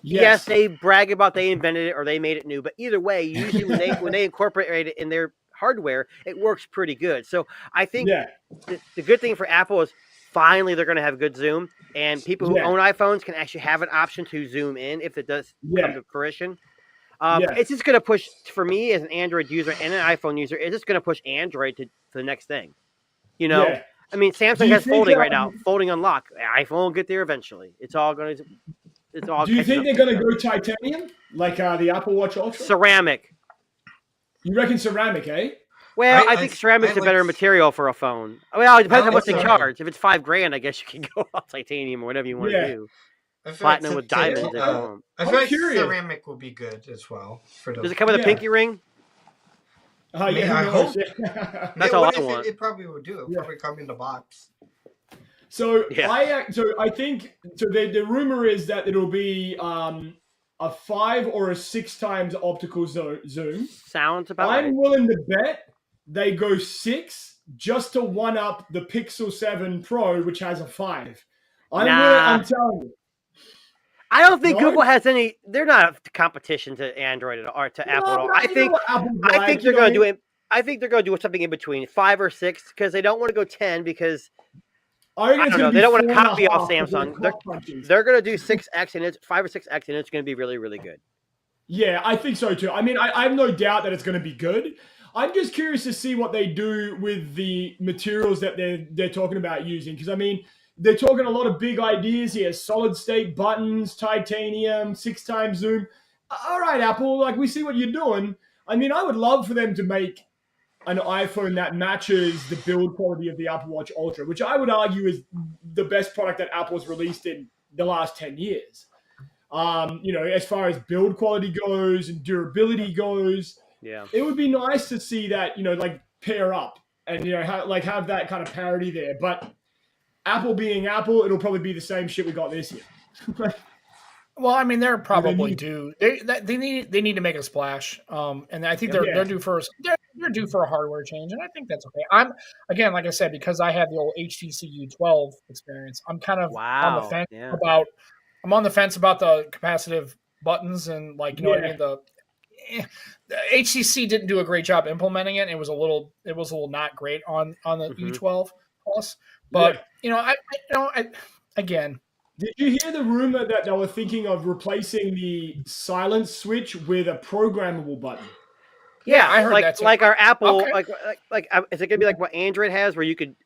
Yes, they brag about they invented it or they made it new, but either way, usually when they incorporate it in their hardware, it works pretty good. So I think the good thing for Apple is finally they're going to have good zoom, and people who own iPhones can actually have an option to zoom in if it does come to fruition. It's just going to push, for me as an Android user and an iPhone user, it's just going to push Android to the next thing. You know, I mean, Samsung has folding right now, folding unlock. iPhone will get there eventually. It's all going to. It's all. Do you think they're going to go titanium like the Apple Watch Ultra? Ceramic. You reckon ceramic, eh? Well, I think ceramic's a better material for a phone. Well, it depends on what they charge. If it's $5,000, I guess you can go off titanium or whatever you want to do. Platinum with diamonds. I feel like ceramic will be good as well. Does it come with a pinky ring? I hope. That's all I want. It probably will do. It'll probably come in the box. So I think the rumor is that it'll be a 5 or a 6 times optical zoom. Sounds about right. I'm willing to bet they go 6 just to one up the Pixel 7 Pro, which has a 5. I'm telling you. I don't think Google has any. They're not a competition to Android or to Apple at all. I think they're going to do it. I think they're going to do something in between 5 or 6 because they don't want to go 10 because I don't know. They don't want to copy off Samsung. They're going to do 6X and it's 5 or 6X and it's going to be really, really good. Yeah, I think so too. I mean, I have no doubt that it's going to be good. I'm just curious to see what they do with the materials that they're talking about using because I mean. They're talking a lot of big ideas here. Solid state buttons, titanium, 6 times zoom. All right, Apple, like we see what you're doing. I mean, I would love for them to make an iPhone that matches the build quality of the Apple Watch Ultra, which I would argue is the best product that Apple's released in the last 10 years. As far as build quality goes and durability goes, it would be nice to see that, like pair up and, have that kind of parity there. But Apple being Apple, it'll probably be the same shit we got this year. Well, I mean, they're probably due. They need to make a splash, and I think they're due for they're due for a hardware change, and I think that's okay. I'm again, like I said, because I had the old HTC U12 experience. I'm kind of on the fence about. I'm on the fence about the capacitive buttons and what I mean. The HTC didn't do a great job implementing it. It was a little not great on the U12 Plus. But again, did you hear the rumor that they were thinking of replacing the silence switch with a programmable button? Yeah, I heard that too. Like our Apple, like is it gonna be like what Android has, where you could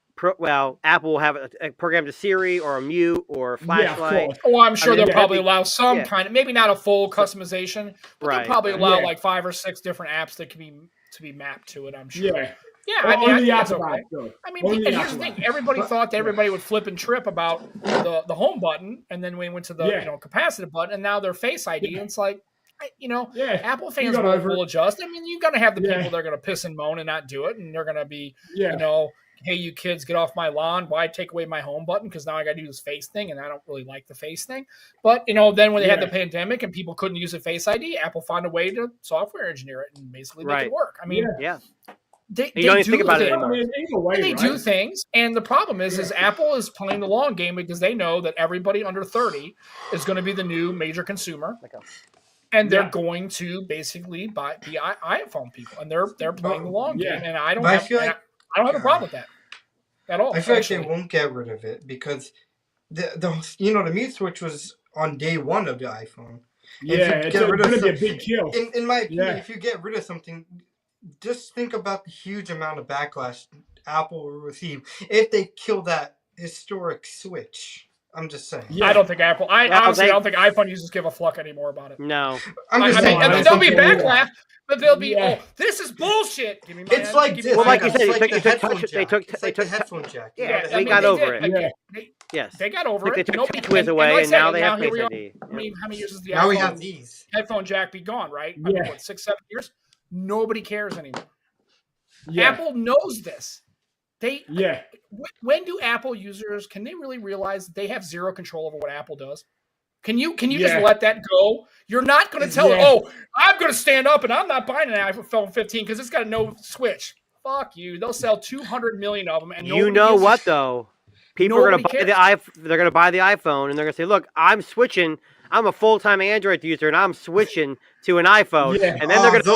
Apple will have a program to Siri or a mute or a flashlight. Yeah, I'm sure they'll probably allow some kind of, maybe not a full customization, but they'll probably allow like 5 or 6 different apps that can be mapped to it. I'm sure. Yeah, I think that's okay. I mean, and here's the thing: everybody thought that everybody would flip and trip about the home button, and then we went to the capacitive button, and now they're Face ID. And it's like, Apple fans will adjust. I mean, you're gonna have the people that are gonna piss and moan and not do it, and they're gonna be, hey, you kids, get off my lawn. Why take away my home button? Because now I got to do this face thing, and I don't really like the face thing. But, then when they had the pandemic and people couldn't use a Face ID, Apple found a way to software engineer it and basically make it work. I mean, They don't even think about it anymore. They do things, and the problem is Apple is playing the long game because they know that everybody under 30 is going to be the new major consumer, and they're going to basically buy the iPhone people, and they're playing the long game, and I don't have a problem with that at all. I feel like they won't get rid of it because the mute switch was on day 1 of the iPhone. It's going to be a big kill. In my opinion, if you get rid of something, just think about the huge amount of backlash Apple will receive if they kill that historic switch. I'm just saying. I don't think Apple. I honestly don't think iPhone users give a fuck anymore about it. No, I'm just saying. I mean, there'll be backlash, but they'll be, this is bullshit. Give me my it's like this. Well, like you said, they took the headphone jack. Yeah, we got over it. Yes, they got over it. They took TwizTwiz away, and now they have Face ID. I mean, how many years is the now we have these headphone jack be gone? Right? I mean, what, 6-7 years? Nobody cares anymore. Yeah. Apple knows this. When do Apple users, can they really realize that they have zero control over what Apple does? Can you just let that go? You're not going to tell them, I'm going to stand up and I'm not buying an iPhone 15 because it's got a no switch. Fuck you. They'll sell 200 million of them. And what though? People are going to buy they're going to buy the iPhone and they're going to say, look, I'm switching. I'm a full-time Android user, and I'm switching to an iPhone. Yeah. And then they're going to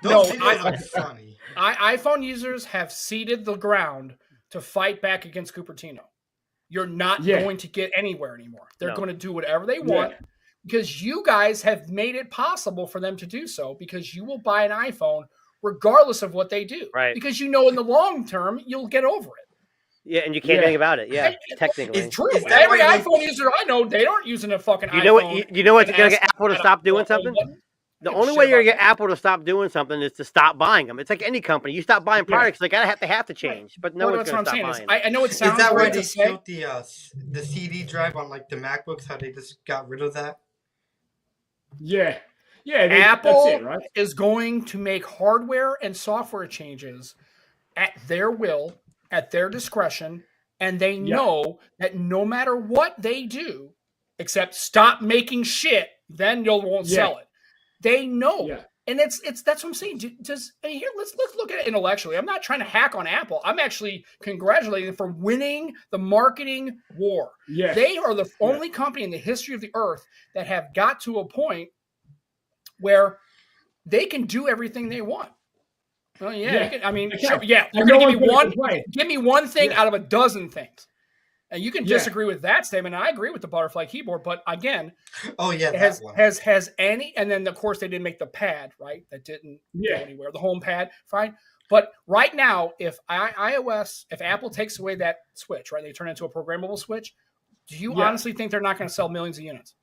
those videos are funny. iPhone users have ceded the ground to fight back against Cupertino. You're not going to get anywhere anymore. They're going to do whatever they want. because you guys have made it possible for them to do so, because you will buy an iPhone regardless of what they do. Right. Because you know in the long term, you'll get over it. Yeah, and you can't do anything about it. Yeah, technically. It's true. Every iPhone user I know, they aren't using a fucking iPhone. You know what's going to get Apple to stop doing something? The only way you're going to get Apple to stop doing something is to stop buying them. It's like any company. You stop buying products, they have to change. But no one's going to stop buying. I know it sounds. Is that why they killed the CD drive on like the MacBooks? How they just got rid of that? Yeah. Apple that's it, right? is going to make hardware and software changes at their will, at their discretion, and they know that no matter what they do, except stop making shit, then you won't sell it. They know, and that's what I'm saying. Let's look at it intellectually. I'm not trying to hack on Apple. I'm actually congratulating them for winning the marketing war. Yeah. They are the only company in the history of the earth that have got to a point where they can do everything they want. Well, sure, you're going to give me one thing out of a dozen things. And you can disagree with that statement. And I agree with the butterfly keyboard, but again, has any, and then of course they didn't make the pad, right? That didn't go anywhere. The home pad, fine. But right now, if Apple takes away that switch, right, they turn it into a programmable switch, do you honestly think they're not going to sell millions of units?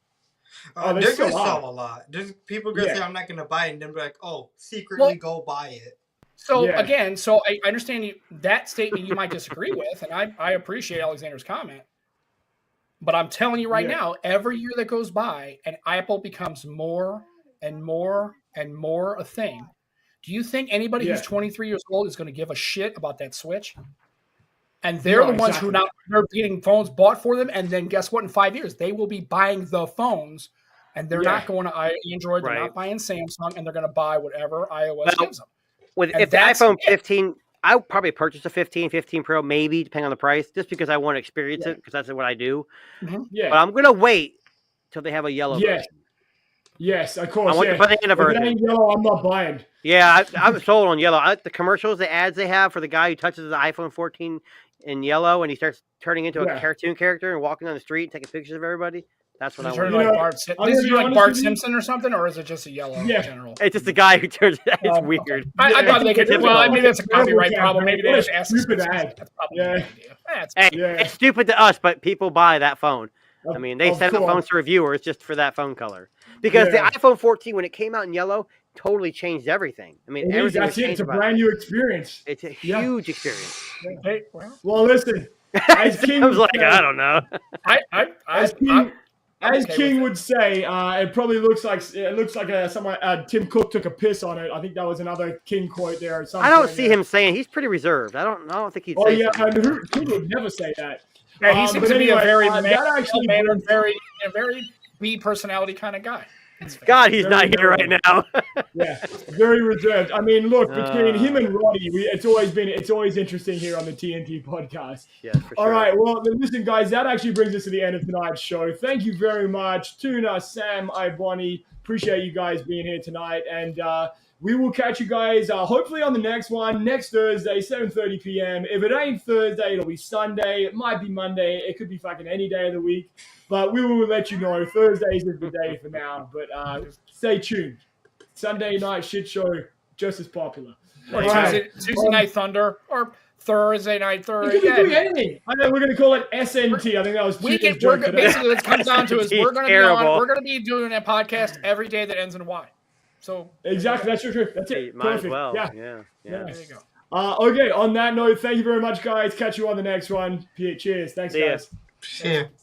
They're going to sell a lot. There's people going to say, I'm not going to buy it, and then be like, oh, secretly go buy it. So again, I understand that statement you might disagree with, and I appreciate Alexander's comment. But I'm telling you right now, every year that goes by and Apple becomes more and more and more a thing, do you think anybody who's 23 years old is going to give a shit about that Switch? And they're the ones who they're getting phones bought for them, and then guess what? In 5 years, they will be buying the phones, and they're not going to Android, they're not buying Samsung, and they're going to buy whatever iOS gives them. If the iPhone 15, I'll probably purchase a 15 Pro, maybe, depending on the price, just because I want to experience it, because that's what I do. Mm-hmm. Yeah. But I'm going to wait till they have a yellow version. Yes, of course. I want the banana version. If it ain't yellow, I'm not buying. Yeah, I'm sold on yellow. The commercials, the ads they have for the guy who touches the iPhone 14 in yellow and he starts turning into a cartoon character and walking down the street and taking pictures of everybody. That's what I want. Is he like Bart Simpson or something, or is it just a yellow in general? It's just the guy who turns it. It's weird. I thought they could. Well, maybe that's a copyright problem. Maybe they just ask. Stupid ad. That's probably an idea. It's stupid to us, but people buy that phone. I mean, they send the phones to reviewers just for that phone color. Because the iPhone 14, when it came out in yellow, totally changed everything. I mean, everything. That's it. It's a brand new experience. It's a huge experience. Hey, well, listen. As King I was like, I don't know. As King would say, it probably looks like someone Tim Cook took a piss on it. I think that was another King quote there. At some I don't point see him saying. He's pretty reserved. I don't think he'd. King would never say that. Yeah, he seems to be a very very B personality kind of guy. God, he's not here right now. Very reserved. I mean, look, between him and Roddy, it's always interesting here on the TNT podcast. Yeah, for sure. All right, well, listen, guys, that actually brings us to the end of tonight's show. Thank you very much, Tuna, Sam, Iboni. Appreciate you guys being here tonight, and we will catch you guys hopefully on the next one next Thursday, 7:30 p.m. If it ain't Thursday, it'll be Sunday. It might be Monday. It could be fucking any day of the week. But we will let you know. Thursdays is the day for now. But stay tuned. Sunday night shit show, just as popular. Or Tuesday Night Thunder, or Thursday Night Thursday. It could be anything. I know we're going to call it SNT. I think that was basically what it comes down to is we're going to be doing a podcast every day that ends in Y. So exactly, that's true. That's it. Might Perfect. as well. Yeah. There you go. Okay, on that note, thank you very much, guys. Catch you on the next one. Cheers. Thanks, guys. Cheers.